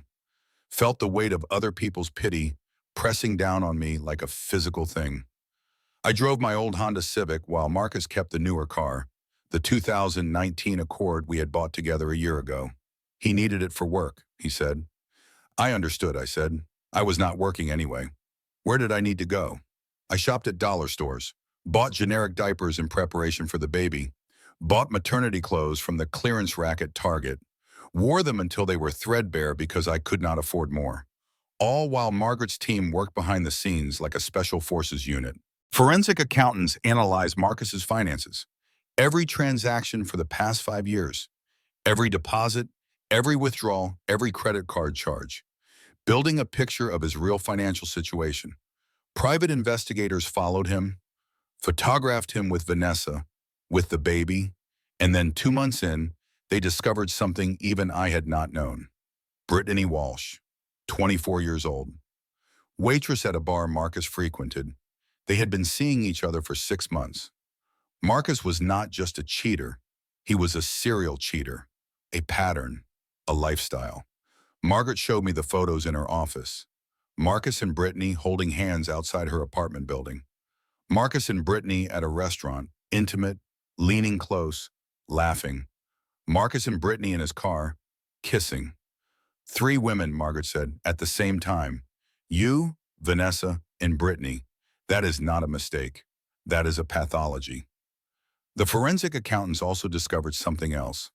felt the weight of other people's pity pressing down on me like a physical thing. I drove my old Honda Civic while Marcus kept the newer car, the 2019 Accord we had bought together a year ago. He needed it for work, he said. I understood, I said. I was not working anyway. Where did I need to go? I shopped at dollar stores, bought generic diapers in preparation for the baby, bought maternity clothes from the clearance rack at Target, wore them until they were threadbare because I could not afford more. All while Margaret's team worked behind the scenes like a special forces unit. Forensic accountants analyzed Marcus's finances, every transaction for the past 5 years, every deposit, every withdrawal, every credit card charge, building a picture of his real financial situation. Private investigators followed him, photographed him with Vanessa, with the baby, and then 2 months in, they discovered something even I had not known. Brittany Walsh, 24 years old. Waitress at a bar Marcus frequented. They had been seeing each other for 6 months. Marcus was not just a cheater. He was a serial cheater, a pattern, a lifestyle. Margaret showed me the photos in her office. Marcus and Brittany holding hands outside her apartment building. Marcus and Brittany at a restaurant, intimate, leaning close, laughing. Marcus and Brittany in his car, kissing. 3 women, Margaret said, at the same time. You, Vanessa, and Brittany. That is not a mistake. That is a pathology. The forensic accountants also discovered something else.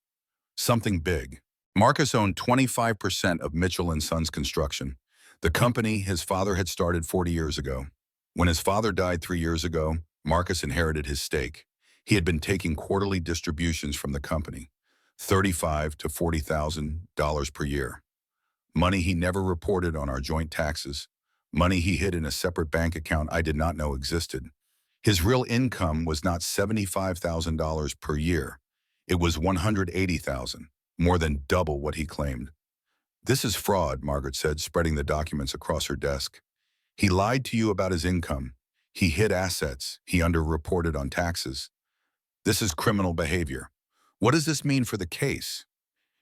Something big. Marcus owned 25% of Mitchell & Sons Construction, The company his father had started 40 years ago. When his father died 3 years ago, Marcus inherited his stake. He had been taking quarterly distributions from the company, $35,000 to $40,000 per year. Money he never reported on our joint taxes. Money he hid in a separate bank account I did not know existed. His real income was not $75,000 per year. It was $180,000, more than double what he claimed. This is fraud, Margaret said, spreading the documents across her desk. He lied to you about his income. He hid assets. He underreported on taxes. This is criminal behavior. What does this mean for the case?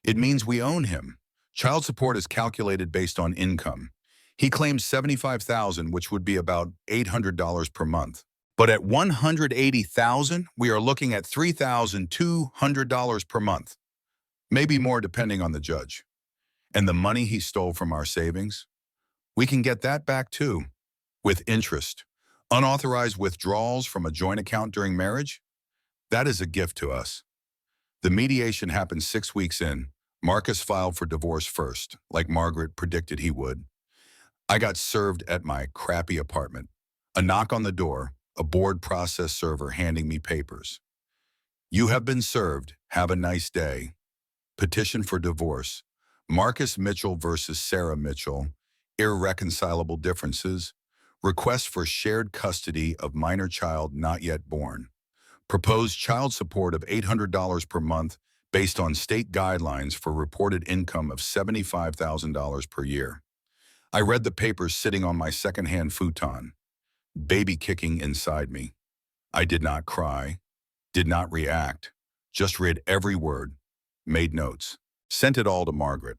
It means we own him. Child support is calculated based on income. He claims $75,000, which would be about $800 per month. But at $180,000, we are looking at $3,200 per month, maybe more depending on the judge. And the money he stole from our savings? We can get that back too, with interest. Unauthorized withdrawals from a joint account during marriage? That is a gift to us. The mediation happened 6 weeks in. Marcus filed for divorce first, like Margaret predicted he would. I got served at my crappy apartment. A knock on the door, a board process server handing me papers. You have been served. Have a nice day. Petition for divorce. Marcus Mitchell versus Sarah Mitchell. Irreconcilable differences. Request for shared custody of minor child not yet born. Proposed child support of $800 per month based on state guidelines for reported income of $75,000 per year. I read the papers sitting on my secondhand futon, baby kicking inside me. I did not cry, did not react, just read every word, made notes, sent it all to Margaret.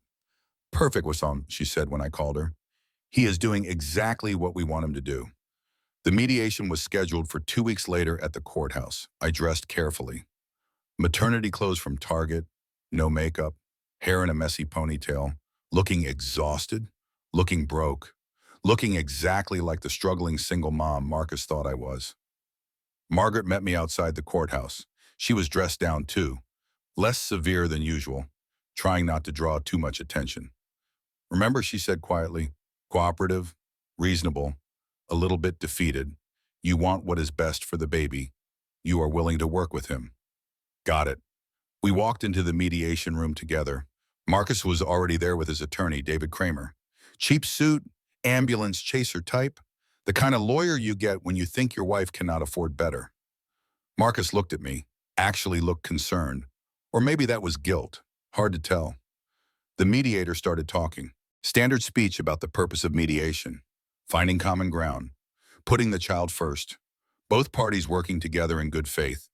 Perfect, Wissam, she said when I called her. He is doing exactly what we want him to do. The mediation was scheduled for 2 weeks later at the courthouse. I dressed carefully. Maternity clothes from Target, no makeup, hair in a messy ponytail, looking exhausted, looking broke, looking exactly like the struggling single mom Marcus thought I was. Margaret met me outside the courthouse. She was dressed down too, less severe than usual, trying not to draw too much attention. Remember, she said quietly, cooperative, reasonable, a little bit defeated. You want what is best for the baby. You are willing to work with him. Got it. We walked into the mediation room together. Marcus was already there with his attorney, David Kramer. Cheap suit, ambulance chaser type, the kind of lawyer you get when you think your wife cannot afford better. Marcus looked at me, actually looked concerned, or maybe that was guilt, hard to tell. The mediator started talking. Standard speech about the purpose of mediation, finding common ground, putting the child first, both parties working together in good faith.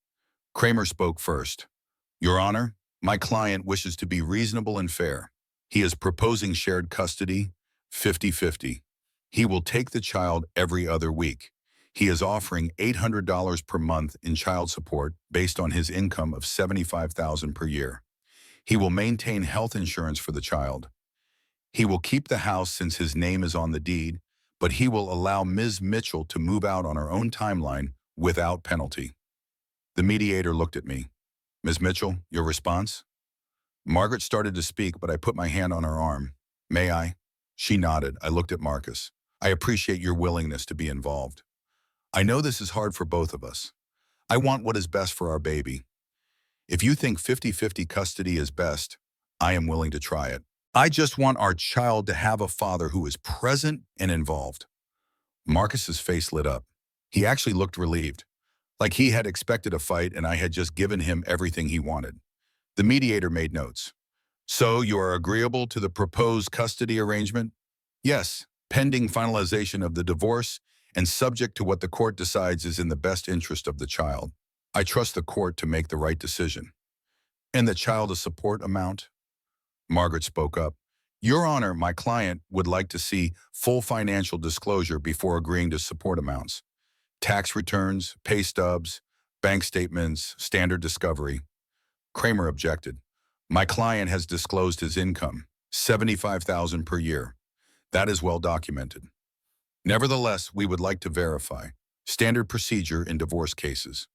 Kramer spoke first. Your Honor, my client wishes to be reasonable and fair. He is proposing shared custody, 50-50. He will take the child every other week. He is offering $800 per month in child support based on his income of $75,000 per year. He will maintain health insurance for the child. He will keep the house since his name is on the deed, but he will allow Ms. Mitchell to move out on her own timeline without penalty. The mediator looked at me. Ms. Mitchell, your response? Margaret started to speak, but I put my hand on her arm. May I? She nodded. I looked at Marcus. I appreciate your willingness to be involved. I know this is hard for both of us. I want what is best for our baby. If you think 50-50 custody is best, I am willing to try it. I just want our child to have a father who is present and involved. Marcus's face lit up. He actually looked relieved, like he had expected a fight and I had just given him everything he wanted. The mediator made notes. So you are agreeable to the proposed custody arrangement? Yes, pending finalization of the divorce and subject to what the court decides is in the best interest of the child. I trust the court to make the right decision. And the child a support amount? Margaret spoke up. Your Honor, my client would like to see full financial disclosure before agreeing to support amounts. Tax returns, pay stubs, bank statements, standard discovery. Kramer objected. My client has disclosed his income, $75,000 per year. That is well documented. Nevertheless, we would like to verify. Standard procedure in divorce cases.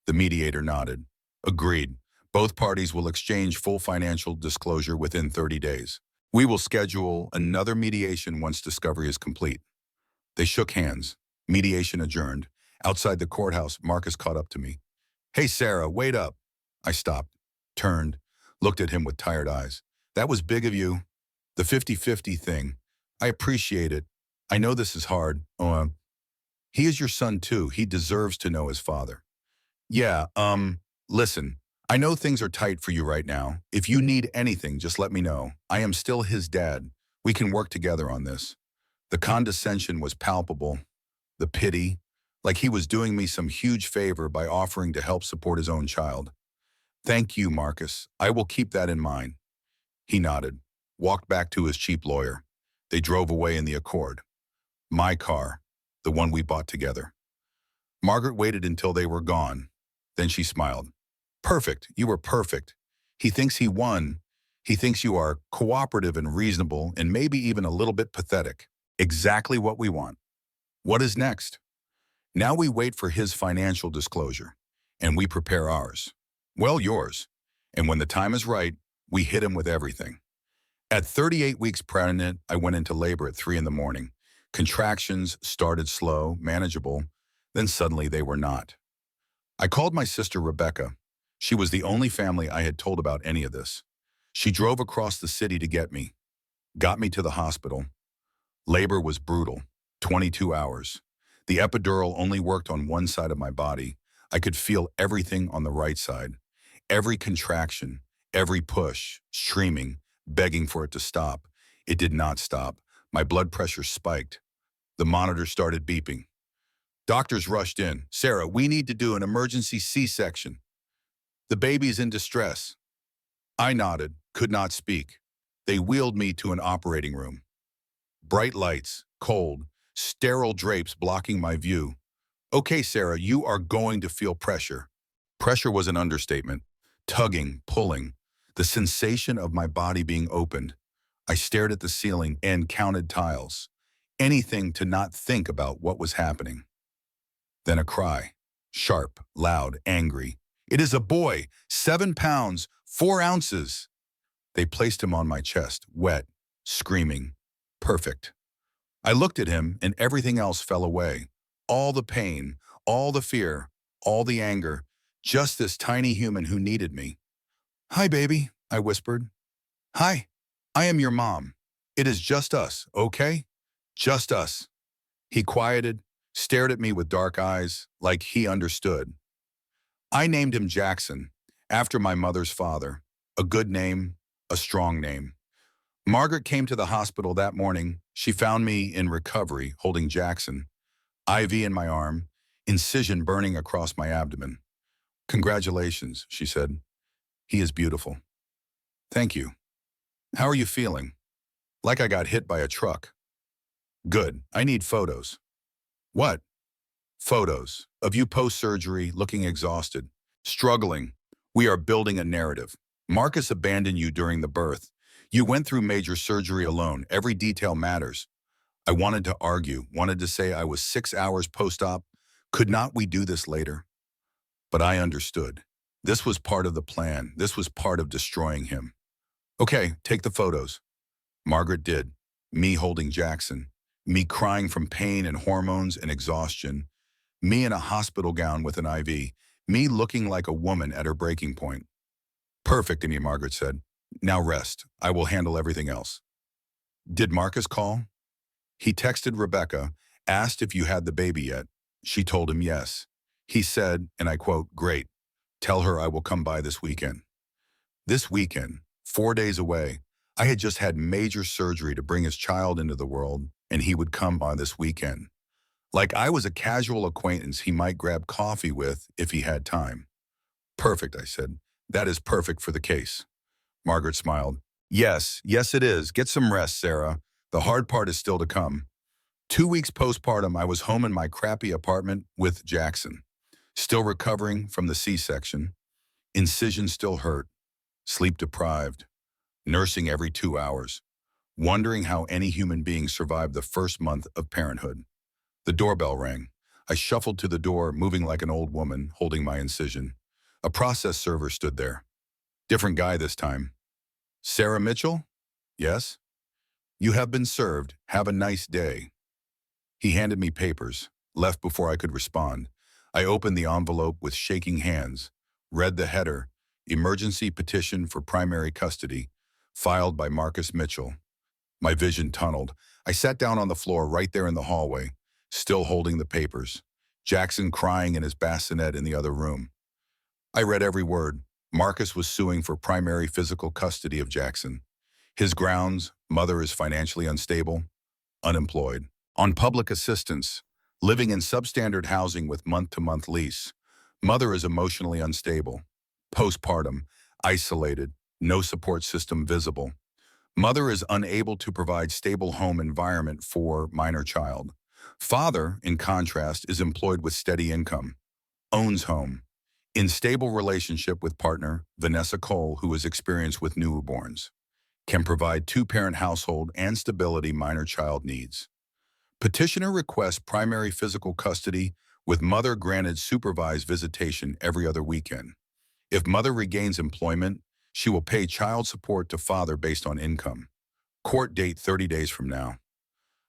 The mediator nodded. Agreed. Both parties will exchange full financial disclosure within 30 days. We will schedule another mediation once discovery is complete. They shook hands. Mediation adjourned. Outside the courthouse, Marcus caught up to me. Hey, Sarah, wait up. I stopped, turned, looked at him with tired eyes. That was big of you. The 50-50 thing. I appreciate it. I know this is hard. He is your son too. He deserves to know his father. Yeah, listen. I know things are tight for you right now. If you need anything, just let me know. I am still his dad. We can work together on this. The condescension was palpable. The pity, like he was doing me some huge favor by offering to help support his own child. Thank you, Marcus. I will keep that in mind. He nodded, walked back to his cheap lawyer. They drove away in the Accord. My car, the one we bought together. Margaret waited until they were gone. Then she smiled. Perfect. You were perfect. He thinks he won. He thinks you are cooperative and reasonable and maybe even a little bit pathetic. Exactly what we want. What is next? Now we wait for his financial disclosure, and we prepare ours. Well, yours. And when the time is right, we hit him with everything. At 38 weeks pregnant, I went into labor at 3 in the morning. Contractions started slow, manageable, then suddenly they were not. I called my sister Rebecca. She was the only family I had told about any of this. She drove across the city to get me, got me to the hospital. Labor was brutal, 22 hours. The epidural only worked on one side of my body. I could feel everything on the right side. Every contraction, every push, streaming, begging for it to stop. It did not stop. My blood pressure spiked. The monitor started beeping. Doctors rushed in. Sarah, we need to do an emergency C-section. The baby's in distress. I nodded, could not speak. They wheeled me to an operating room. Bright lights, cold, sterile drapes blocking my view. Okay, Sarah, you are going to feel pressure. Pressure was an understatement. Tugging, pulling, the sensation of my body being opened. I stared at the ceiling and counted tiles. Anything to not think about what was happening. Then a cry. Sharp, loud, angry. It is a boy, 7 pounds, 4 ounces. They placed him on my chest, wet, screaming. Perfect. I looked at him and everything else fell away. All the pain, all the fear, all the anger. Just this tiny human who needed me. Hi, baby, I whispered. Hi, I am your mom. It is just us, okay? Just us. He quieted, stared at me with dark eyes, like he understood. I named him Jackson, after my mother's father. A good name, a strong name. Margaret came to the hospital that morning. She found me in recovery, holding Jackson. IV in my arm, incision burning across my abdomen. Congratulations, she said. He is beautiful. Thank you. How are you feeling? Like I got hit by a truck. Good. I need photos. What? Photos of you post-surgery, looking exhausted, struggling. We are building a narrative. Marcus abandoned you during the birth. You went through major surgery alone. Every detail matters. I wanted to argue, wanted to say I was 6 hours post-op. Could not we do this later? But I understood. This was part of the plan. This was part of destroying him. Okay, take the photos. Margaret did. Me holding Jackson. Me crying from pain and hormones and exhaustion. Me in a hospital gown with an IV. Me looking like a woman at her breaking point. Perfect, Amy, Margaret said. Now rest. I will handle everything else. Did Marcus call? He texted Rebecca, asked if you had the baby yet. She told him yes. He said, and I quote, great. Tell her I will come by this weekend. This weekend, 4 days away, I had just had major surgery to bring his child into the world, and he would come by this weekend. Like I was a casual acquaintance he might grab coffee with if he had time. Perfect, I said. That is perfect for the case. Margaret smiled. Yes, it is. Get some rest, Sarah. The hard part is still to come. 2 weeks postpartum, I was home in my crappy apartment with Jackson. Still recovering from the C-section. Incision still hurt. Sleep deprived. Nursing every 2 hours. Wondering how any human being survived the first month of parenthood. The doorbell rang. I shuffled to the door, moving like an old woman, holding my incision. A process server stood there. Different guy this time. Sarah Mitchell? Yes? You have been served. Have a nice day. He handed me papers, left before I could respond. I opened the envelope with shaking hands, read the header, Emergency Petition for Primary Custody, filed by Marcus Mitchell. My vision tunneled. I sat down on the floor right there in the hallway, still holding the papers. Jackson crying in his bassinet in the other room. I read every word. Marcus was suing for primary physical custody of Jackson. His grounds: mother is financially unstable, unemployed, on public assistance, living in substandard housing with month-to-month lease. Mother is emotionally unstable, postpartum, isolated, no support system visible. Mother is unable to provide stable home environment for minor child. Father, in contrast, is employed with steady income, owns home, in stable relationship with partner, Vanessa Cole, who is experienced with newborns, can provide two-parent household and stability minor child needs. Petitioner requests primary physical custody with mother granted supervised visitation every other weekend. If mother regains employment, she will pay child support to father based on income. Court date 30 days from now.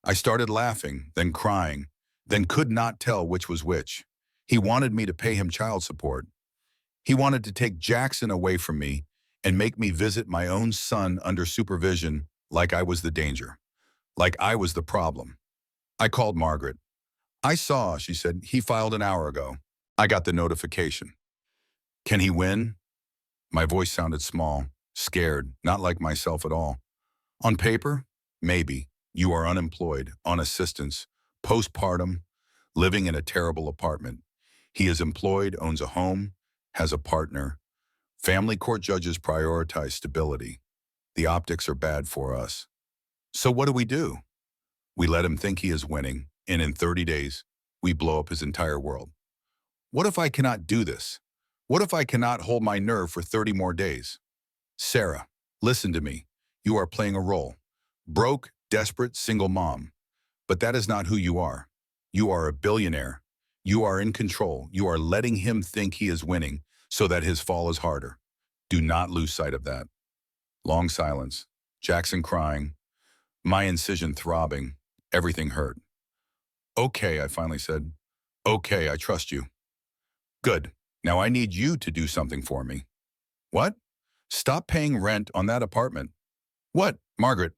I started laughing, then crying, then could not tell which was which. He wanted me to pay him child support. He wanted to take Jackson away from me and make me visit my own son under supervision like I was the danger, like I was the problem. I called Margaret. I saw, she said, he filed an hour ago. I got the notification. Can he win? My voice sounded small, scared, not like myself at all. On paper, maybe. You are unemployed, on assistance, postpartum, living in a terrible apartment. He is employed, owns a home, has a partner. Family court judges prioritize stability. The optics are bad for us. So what do? We let him think he is winning, and in 30 days, we blow up his entire world. What if I cannot do this? What if I cannot hold my nerve for 30 more days? Sarah, listen to me. You are playing a role. Broke, desperate, single mom. But that is not who you are. You are a billionaire. You are in control. You are letting him think he is winning so that his fall is harder. Do not lose sight of that. Long silence. Jackson crying. My incision throbbing. Everything hurt. Okay, I finally said. Okay, I trust you. Good. Now I need you to do something for me. What? Stop paying rent on that apartment. What, Margaret?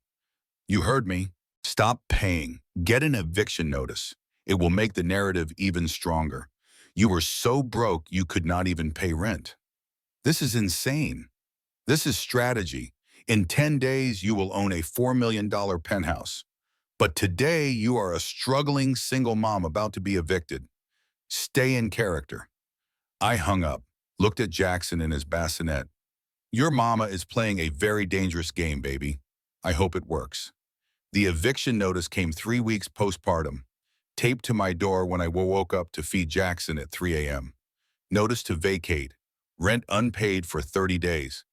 You heard me. Stop paying. Get an eviction notice. It will make the narrative even stronger. You were so broke you could not even pay rent. This is insane. This is strategy. In 10 days, you will own a $4 million penthouse. But today, you are a struggling single mom about to be evicted. Stay in character. I hung up, looked at Jackson in his bassinet. Your mama is playing a very dangerous game, baby. I hope it works. The eviction notice came 3 weeks postpartum, taped to my door when I woke up to feed Jackson at 3 a.m. Notice to vacate. Rent unpaid for 30 days.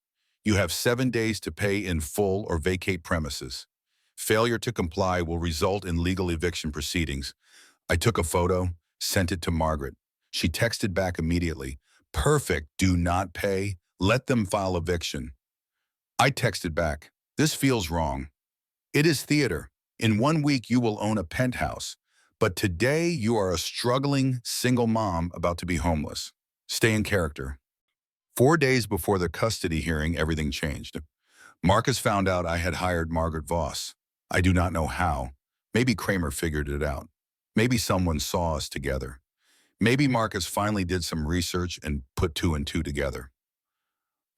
You have 7 days to pay in full or vacate premises. Failure to comply will result in legal eviction proceedings. I took a photo, sent it to Margaret. She texted back immediately. Perfect, do not pay. Let them file eviction. I texted back. This feels wrong. It is theater. In 1 week, you will own a penthouse. But today, you are a struggling single mom about to be homeless. Stay in character. 4 days before the custody hearing, everything changed. Marcus found out I had hired Margaret Voss. I do not know how. Maybe Kramer figured it out. Maybe someone saw us together. Maybe Marcus finally did some research and put 2 and 2 together.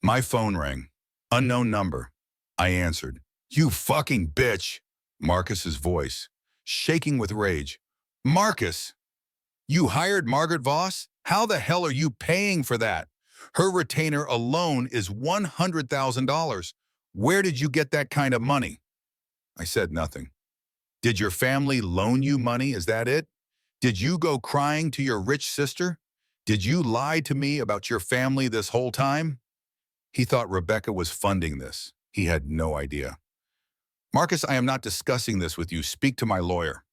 My phone rang. Unknown number. I answered. You fucking bitch! Marcus's voice, shaking with rage. Marcus! You hired Margaret Voss? How the hell are you paying for that? Her retainer alone is $100,000. Where did you get that kind of money? I said nothing. Did your family loan you money? Is that it? Did you go crying to your rich sister? Did you lie to me about your family this whole time? He thought Rebecca was funding this. He had no idea. Marcus, I am not discussing this with you. Speak to my lawyer.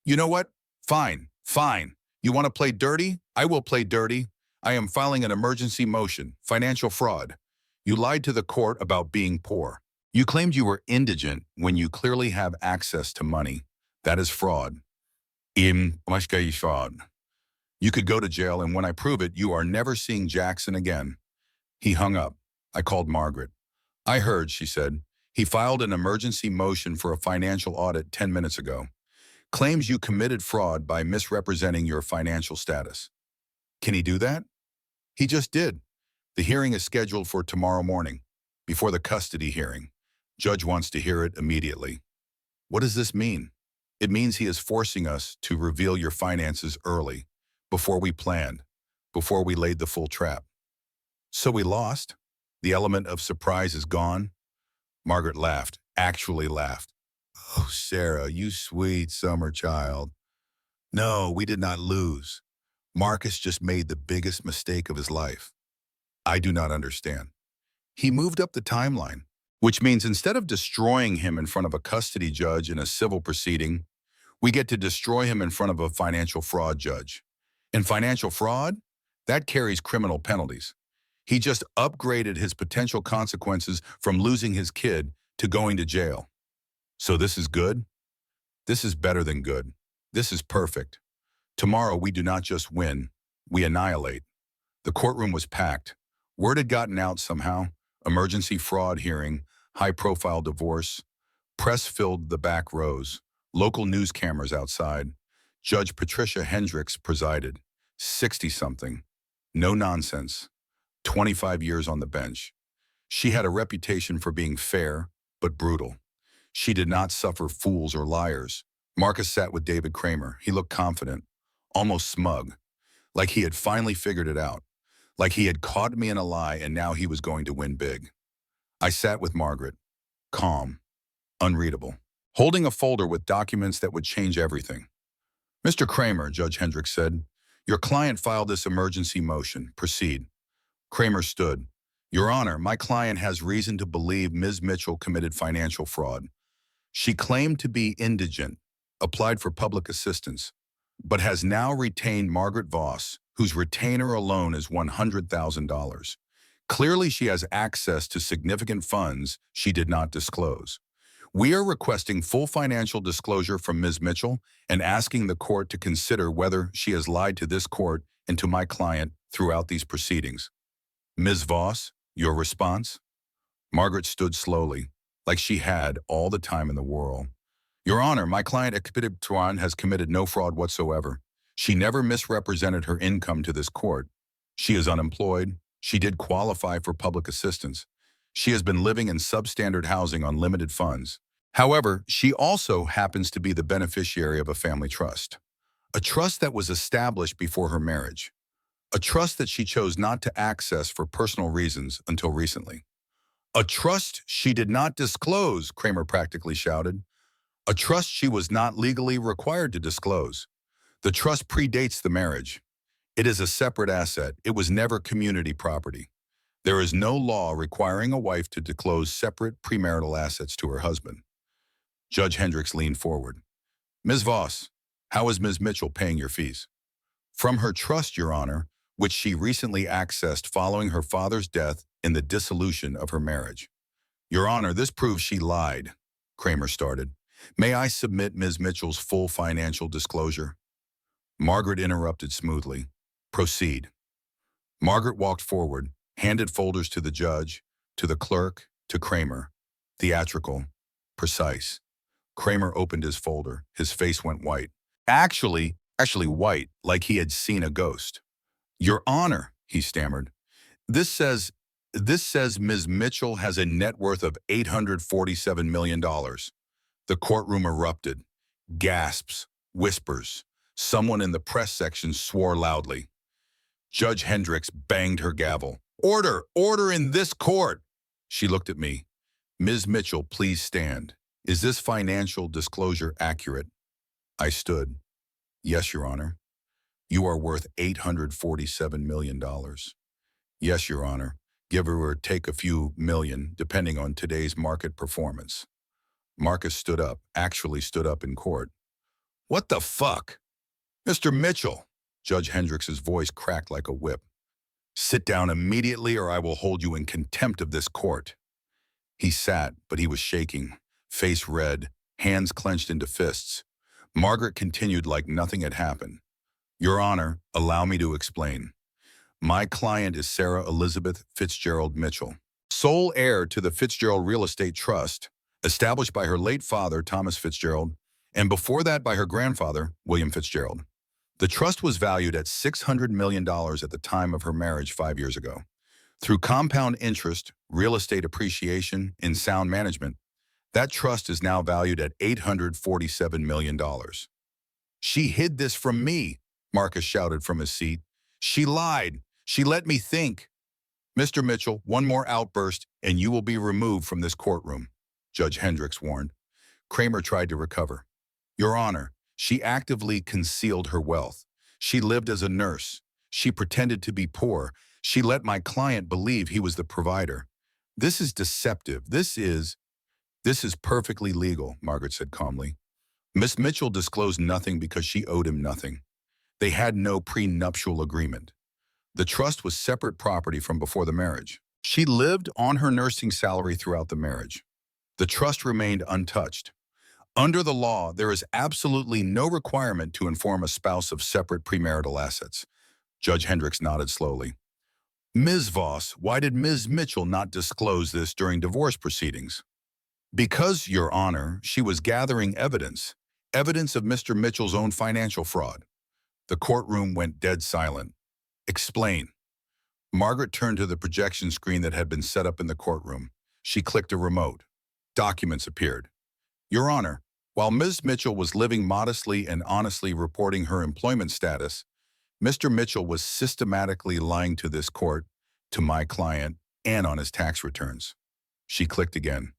You know what? Fine, fine. You want to play dirty? I will play dirty. I am filing an emergency motion, financial fraud. You lied to the court about being poor. You claimed you were indigent when you clearly have access to money. That is fraud. Fraud. You could go to jail, and when I prove it, you are never seeing Jackson again. He hung up. I called Margaret. I heard, she said. He filed an emergency motion for a financial audit 10 minutes ago. Claims you committed fraud by misrepresenting your financial status. Can he do that? He just did. The hearing is scheduled for tomorrow morning, before the custody hearing. Judge wants to hear it immediately. What does this mean? It means he is forcing us to reveal your finances early, before we planned, before we laid the full trap. So we lost? The element of surprise is gone? Margaret laughed, actually laughed. Oh, Sarah, you sweet summer child. No, we did not lose. Marcus just made the biggest mistake of his life. I do not understand. He moved up the timeline, which means instead of destroying him in front of a custody judge in a civil proceeding, we get to destroy him in front of a financial fraud judge. And financial fraud? That carries criminal penalties. He just upgraded his potential consequences from losing his kid to going to jail. So this is good? This is better than good. This is perfect. Tomorrow we do not just win, we annihilate. The courtroom was packed. Word had gotten out somehow. Emergency fraud hearing, high-profile divorce. Press filled the back rows. Local news cameras outside. Judge Patricia Hendricks presided. 60-something. No nonsense. 25 years on the bench. She had a reputation for being fair, but brutal. She did not suffer fools or liars. Marcus sat with David Kramer. He looked confident, almost smug, like he had finally figured it out, like he had caught me in a lie and now he was going to win big. I sat with Margaret, calm, unreadable, holding a folder with documents that would change everything. Mr. Kramer, Judge Hendricks said, your client filed this emergency motion. Proceed. Kramer stood. Your Honor, my client has reason to believe Ms. Mitchell committed financial fraud. She claimed to be indigent, applied for public assistance, but has now retained Margaret Voss, whose retainer alone is $100,000. Clearly, she has access to significant funds she did not disclose. We are requesting full financial disclosure from Ms. Mitchell and asking the court to consider whether she has lied to this court and to my client throughout these proceedings. Ms. Voss, your response? Margaret stood slowly, like she had all the time in the world. Your Honor, my client has committed no fraud whatsoever. She never misrepresented her income to this court. She is unemployed. She did qualify for public assistance. She has been living in substandard housing on limited funds. However, she also happens to be the beneficiary of a family trust. A trust that was established before her marriage. A trust that she chose not to access for personal reasons until recently. A trust she did not disclose, Kramer practically shouted. A trust she was not legally required to disclose. The trust predates the marriage. It is a separate asset. It was never community property. There is no law requiring a wife to disclose separate premarital assets to her husband. Judge Hendricks leaned forward. Ms. Voss, how is Ms. Mitchell paying your fees? From her trust, Your Honor, which she recently accessed following her father's death in the dissolution of her marriage. Your Honor, this proves she lied, Kramer started. May I submit Ms. Mitchell's full financial disclosure? Margaret interrupted smoothly. Proceed. Margaret walked forward, handed folders to the judge, to the clerk, to Kramer. Theatrical. Precise. Kramer opened his folder. His face went white. Actually white, like he had seen a ghost. Your Honor, he stammered. This says Ms. Mitchell has a net worth of $847 million. The courtroom erupted. Gasps, whispers. Someone in the press section swore loudly. Judge Hendricks banged her gavel. Order! Order in this court! She looked at me. Ms. Mitchell, please stand. Is this financial disclosure accurate? I stood. Yes, Your Honor. You are worth $847 million. Yes, Your Honor. Give or take a few million, depending on today's market performance. Marcus stood up, actually stood up in court. What the fuck? Mr. Mitchell, Judge Hendricks's voice cracked like a whip. Sit down immediately or I will hold you in contempt of this court. He sat, but he was shaking, face red, hands clenched into fists. Margaret continued like nothing had happened. Your Honor, allow me to explain. My client is Sarah Elizabeth Fitzgerald Mitchell, sole heir to the Fitzgerald Real Estate Trust, established by her late father, Thomas Fitzgerald, and before that by her grandfather, William Fitzgerald. The trust was valued at $600 million at the time of her marriage 5 years ago. Through compound interest, real estate appreciation, and sound management, that trust is now valued at $847 million. She hid this from me, Marcus shouted from his seat. She lied. She let me think. Mr. Mitchell, one more outburst and you will be removed from this courtroom, Judge Hendricks warned. Kramer tried to recover. Your Honor, she actively concealed her wealth. She lived as a nurse. She pretended to be poor. She let my client believe he was the provider. This is deceptive. This is perfectly legal, Margaret said calmly. Miss Mitchell disclosed nothing because she owed him nothing. They had no prenuptial agreement. The trust was separate property from before the marriage. She lived on her nursing salary throughout the marriage. The trust remained untouched. Under the law, there is absolutely no requirement to inform a spouse of separate premarital assets. Judge Hendricks nodded slowly. Ms. Voss, why did Ms. Mitchell not disclose this during divorce proceedings? Because, Your Honor, she was gathering evidence of Mr. Mitchell's own financial fraud. The courtroom went dead silent. Explain. Margaret turned to the projection screen that had been set up in the courtroom. She clicked a remote. Documents appeared. Your Honor, while Ms. Mitchell was living modestly and honestly reporting her employment status, Mr. Mitchell was systematically lying to this court, to my client, and on his tax returns. She clicked again.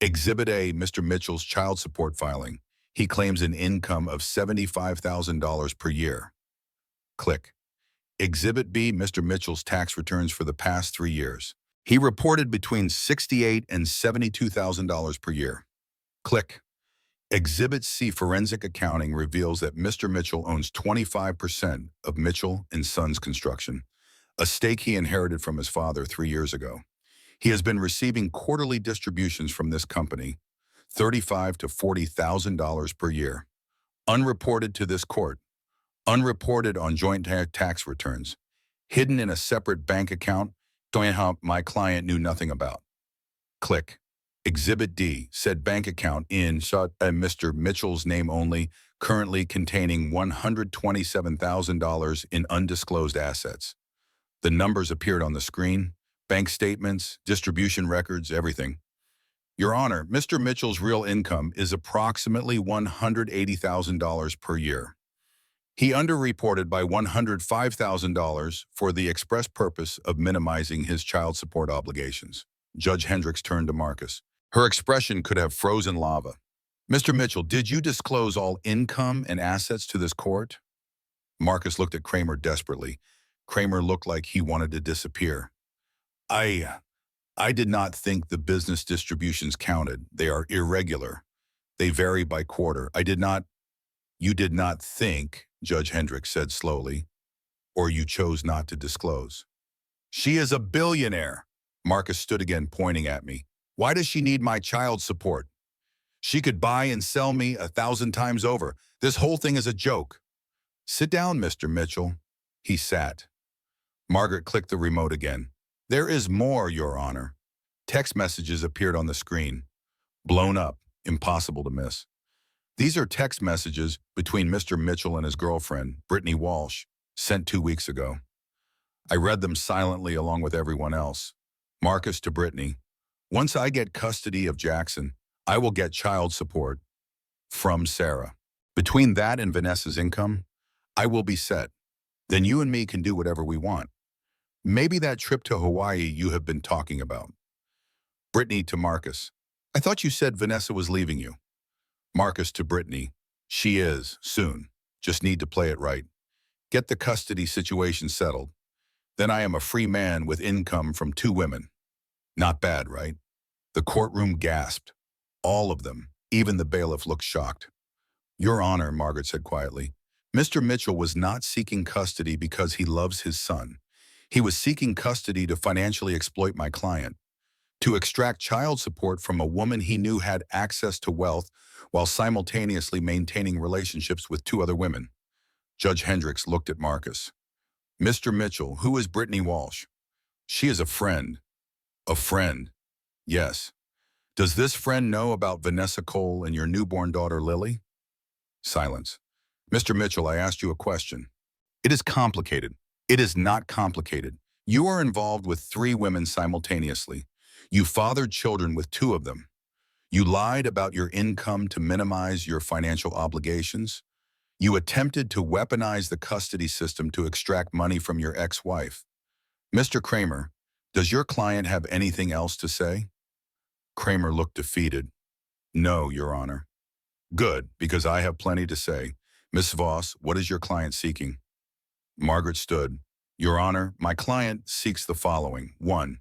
Exhibit A, Mr. Mitchell's child support filing. He claims an income of $75,000 per year. Click. Exhibit B, Mr. Mitchell's tax returns for the past 3 years. He reported between $68,000 and $72,000 per year. Click. Exhibit C, forensic accounting reveals that Mr. Mitchell owns 25% of Mitchell and Sons Construction, a stake he inherited from his father 3 years ago. He has been receiving quarterly distributions from this company, $35,000 to $40,000 per year, unreported to this court, unreported on joint tax returns, hidden in a separate bank account, my client knew nothing about. Click. Exhibit D, said bank account in Mr. Mitchell's name only, currently containing $127,000 in undisclosed assets. The numbers appeared on the screen, bank statements, distribution records, everything. Your Honor, Mr. Mitchell's real income is approximately $180,000 per year. He underreported by $105,000 for the express purpose of minimizing his child support obligations. Judge Hendricks turned to Marcus. Her expression could have frozen lava. Mr. Mitchell, did you disclose all income and assets to this court? Marcus looked at Kramer desperately. Kramer looked like he wanted to disappear. I did not think the business distributions counted. They are irregular. They vary by quarter. You did not think, Judge Hendricks said slowly, or you chose not to disclose. She is a billionaire. Marcus stood again, pointing at me. Why does she need my child support? She could buy and sell me 1,000 times over. This whole thing is a joke. Sit down, Mr. Mitchell. He sat. Margaret clicked the remote again. There is more, Your Honor. Text messages appeared on the screen. Blown up, impossible to miss. These are text messages between Mr. Mitchell and his girlfriend, Brittany Walsh, sent 2 weeks ago. I read them silently along with everyone else. Marcus to Brittany. Once I get custody of Jackson, I will get child support from Sarah. Between that and Vanessa's income, I will be set. Then you and me can do whatever we want. Maybe that trip to Hawaii you have been talking about. Brittany to Marcus. I thought you said Vanessa was leaving you. Marcus to Brittany. She is, soon. Just need to play it right. Get the custody situation settled. Then I am a free man with income from 2 women. Not bad, right? The courtroom gasped. All of them. Even the bailiff looked shocked. Your Honor, Margaret said quietly, Mr. Mitchell was not seeking custody because he loves his son. He was seeking custody to financially exploit my client. to extract child support from a woman he knew had access to wealth while simultaneously maintaining relationships with two other women. Judge Hendricks looked at Marcus. Mr. Mitchell, who is Brittany Walsh? She is a friend. A friend. Yes. Does this friend know about Vanessa Cole and your newborn daughter, Lily? Silence. Mr. Mitchell, I asked you a question. It is complicated. It is not complicated. You are involved with three women simultaneously. You fathered children with two of them. You lied about your income to minimize your financial obligations. You attempted to weaponize the custody system to extract money from your ex-wife. Mr. Kramer, does your client have anything else to say? Kramer looked defeated. No, Your Honor. Good, because I have plenty to say. Miss Voss, what is your client seeking? Margaret stood. Your Honor, my client seeks the following. 1.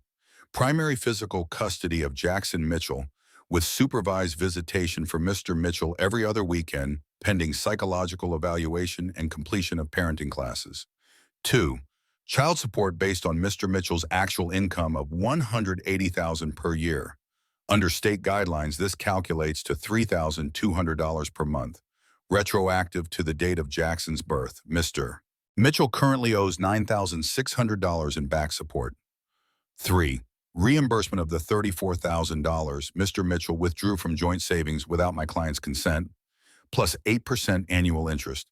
Primary physical custody of Jackson Mitchell with supervised visitation for Mr. Mitchell every other weekend, pending psychological evaluation and completion of parenting classes. 2. Child support based on Mr. Mitchell's actual income of $180,000 per year. Under state guidelines, this calculates to $3,200 per month, retroactive to the date of Jackson's birth. Mr. Mitchell currently owes $9,600 in back support. 3. Reimbursement of the $34,000 Mr. Mitchell withdrew from joint savings without my client's consent, plus 8% annual interest,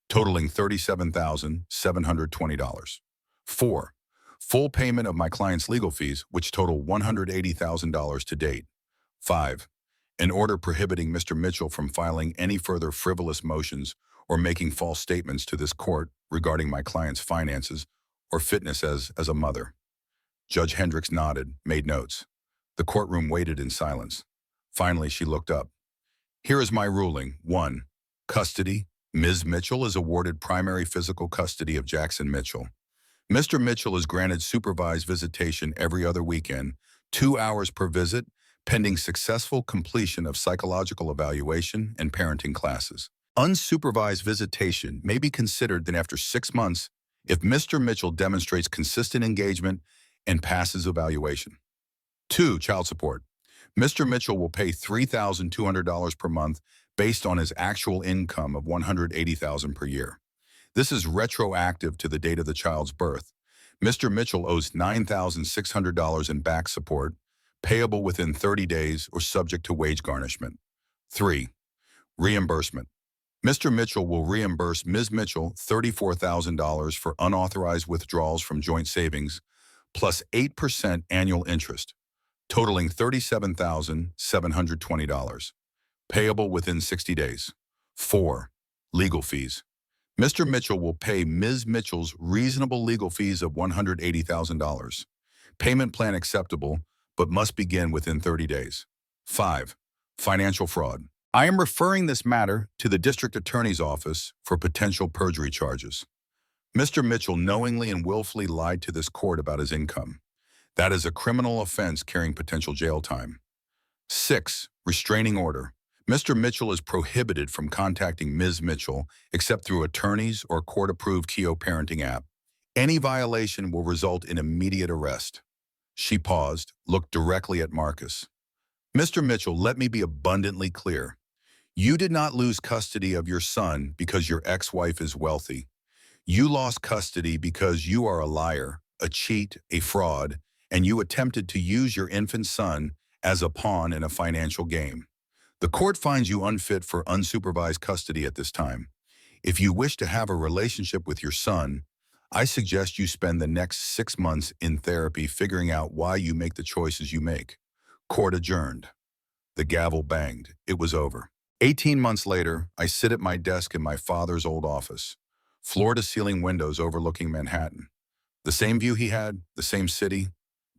totaling $37,720. 4. Full payment of my client's legal fees, which total $180,000 to date. 5. An order prohibiting Mr. Mitchell from filing any further frivolous motions or making false statements to this court regarding my client's finances or fitness as a mother. Judge Hendricks nodded, made notes. The courtroom waited in silence. Finally, she looked up. Here is my ruling. 1. Custody. Ms. Mitchell is awarded primary physical custody of Jackson Mitchell. Mr. Mitchell is granted supervised visitation every other weekend, 2 hours per visit, pending successful completion of psychological evaluation and parenting classes. Unsupervised visitation may be considered then after 6 months if Mr. Mitchell demonstrates consistent engagement and passes evaluation. 2. Child support. Mr. Mitchell will pay $3,200 per month based on his actual income of $180,000 per year. This is retroactive to the date of the child's birth. Mr. Mitchell owes $9,600 in back support, payable within 30 days or subject to wage garnishment. 3. Reimbursement. Mr. Mitchell will reimburse Ms. Mitchell $34,000 for unauthorized withdrawals from joint savings, plus 8% annual interest, totaling $37,720, payable within 60 days. 4. Legal fees. Mr. Mitchell will pay Ms. Mitchell's reasonable legal fees of $180,000. Payment plan acceptable, but must begin within 30 days. 5. Financial fraud. I am referring this matter to the District Attorney's Office for potential perjury charges. Mr. Mitchell knowingly and willfully lied to this court about his income. That is a criminal offense carrying potential jail time. 6. Restraining order. Mr. Mitchell is prohibited from contacting Ms. Mitchell except through attorneys or court-approved Keo parenting app. Any violation will result in immediate arrest. She paused, looked directly at Marcus. Mr. Mitchell, let me be abundantly clear. You did not lose custody of your son because your ex-wife is wealthy. You lost custody because you are a liar, a cheat, a fraud, and you attempted to use your infant son as a pawn in a financial game. The court finds you unfit for unsupervised custody at this time. If you wish to have a relationship with your son, I suggest you spend the next 6 months in therapy figuring out why you make the choices you make. Court adjourned. The gavel banged. It was over. 18 months later, I sit at my desk in my father's old office. Floor-to-ceiling windows overlooking Manhattan. The same view he had, the same city,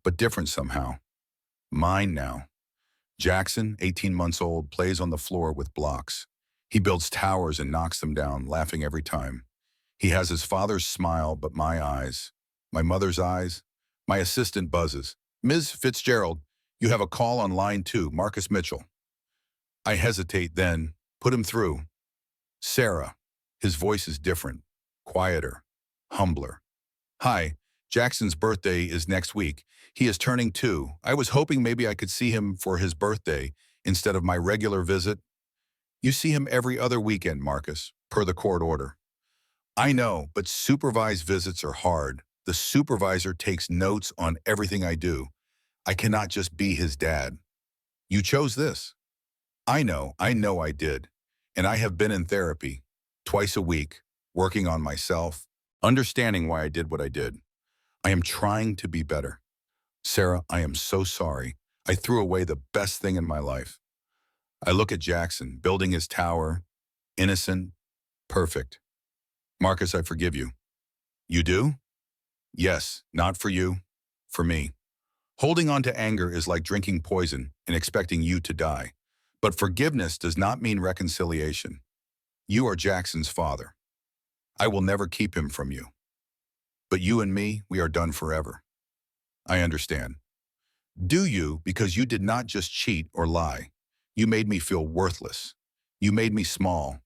but different somehow. Mine now. Jackson, 18 months old, plays on the floor with blocks. He builds towers and knocks them down, laughing every time. He has his father's smile, but my eyes. My mother's eyes. My assistant buzzes. Ms. Fitzgerald, you have a call on line 2, Marcus Mitchell. I hesitate, then put him through. Sarah. His voice is different, quieter, humbler. Hi, Jackson's birthday is next week. He is turning 2. I was hoping maybe I could see him for his birthday instead of my regular visit. You see him every other weekend, Marcus, per the court order. I know, but supervised visits are hard. The supervisor takes notes on everything I do. I cannot just be his dad. You chose this. I know I did. And I have been in therapy, twice a week, working on myself, understanding why I did what I did. I am trying to be better. Sarah, I am so sorry. I threw away the best thing in my life. I look at Jackson, building his tower, innocent, perfect. Marcus, I forgive you. You do? Yes, not for you, for me. Holding on to anger is like drinking poison and expecting you to die. But forgiveness does not mean reconciliation. You are Jackson's father. I will never keep him from you. But you and me, we are done forever. I understand. Do you, because you did not just cheat or lie. You made me feel worthless. You made me small.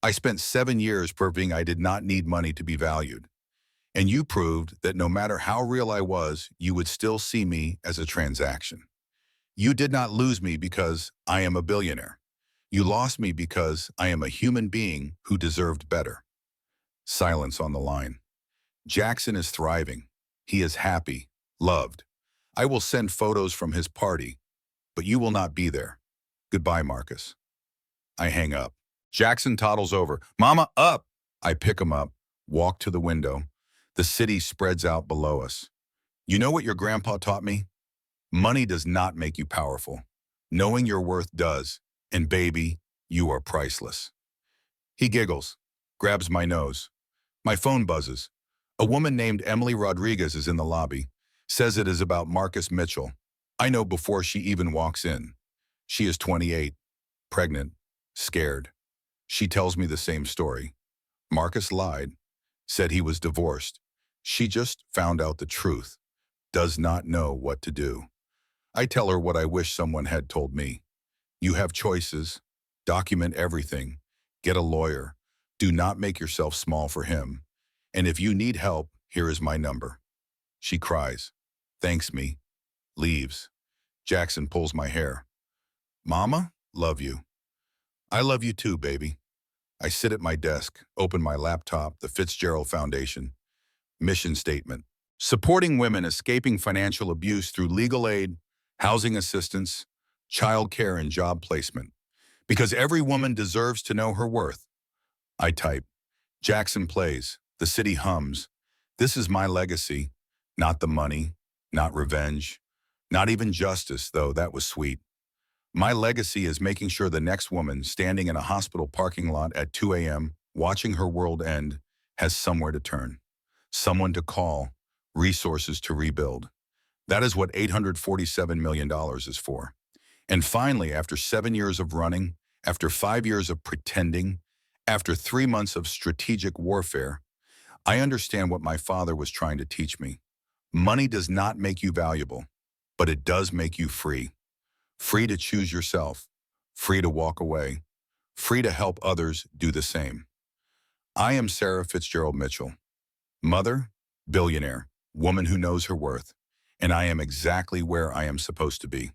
I spent 7 years proving I did not need money to be valued. And you proved that no matter how real I was, you would still see me as a transaction. You did not lose me because I am a billionaire. You lost me because I am a human being who deserved better. Silence on the line. Jackson is thriving. He is happy, loved. I will send photos from his party, but you will not be there. Goodbye, Marcus. I hang up. Jackson toddles over. Mama, up! I pick him up, walk to the window. The city spreads out below us. You know what your grandpa taught me? Money does not make you powerful. Knowing your worth does. And baby, you are priceless. He giggles, grabs my nose. My phone buzzes. A woman named Emily Rodriguez is in the lobby, says it is about Marcus Mitchell. I know before she even walks in. She is 28, pregnant, scared. She tells me the same story. Marcus lied, said he was divorced. She just found out the truth, does not know what to do. I tell her what I wish someone had told me. You have choices. Document everything. Get a lawyer. Do not make yourself small for him. And if you need help, here is my number. She cries, thanks me, leaves. Jackson pulls my hair. Mama, love you. I love you too, baby. I sit at my desk, open my laptop, the Fitzgerald Foundation. Mission statement. Supporting women escaping financial abuse through legal aid, housing assistance, child care, and job placement. Because every woman deserves to know her worth. I type. Jackson plays. The city hums. This is my legacy. Not the money, not revenge, not even justice, though that was sweet. My legacy is making sure the next woman standing in a hospital parking lot at 2 a.m., watching her world end, has somewhere to turn, someone to call, resources to rebuild. That is what $847 million is for. And finally, after 7 years of running, after 5 years of pretending, after 3 months of strategic warfare, I understand what my father was trying to teach me. Money does not make you valuable, but it does make you free. Free to choose yourself, free to walk away, free to help others do the same. I am Sarah Fitzgerald Mitchell, mother, billionaire, woman who knows her worth, and I am exactly where I am supposed to be.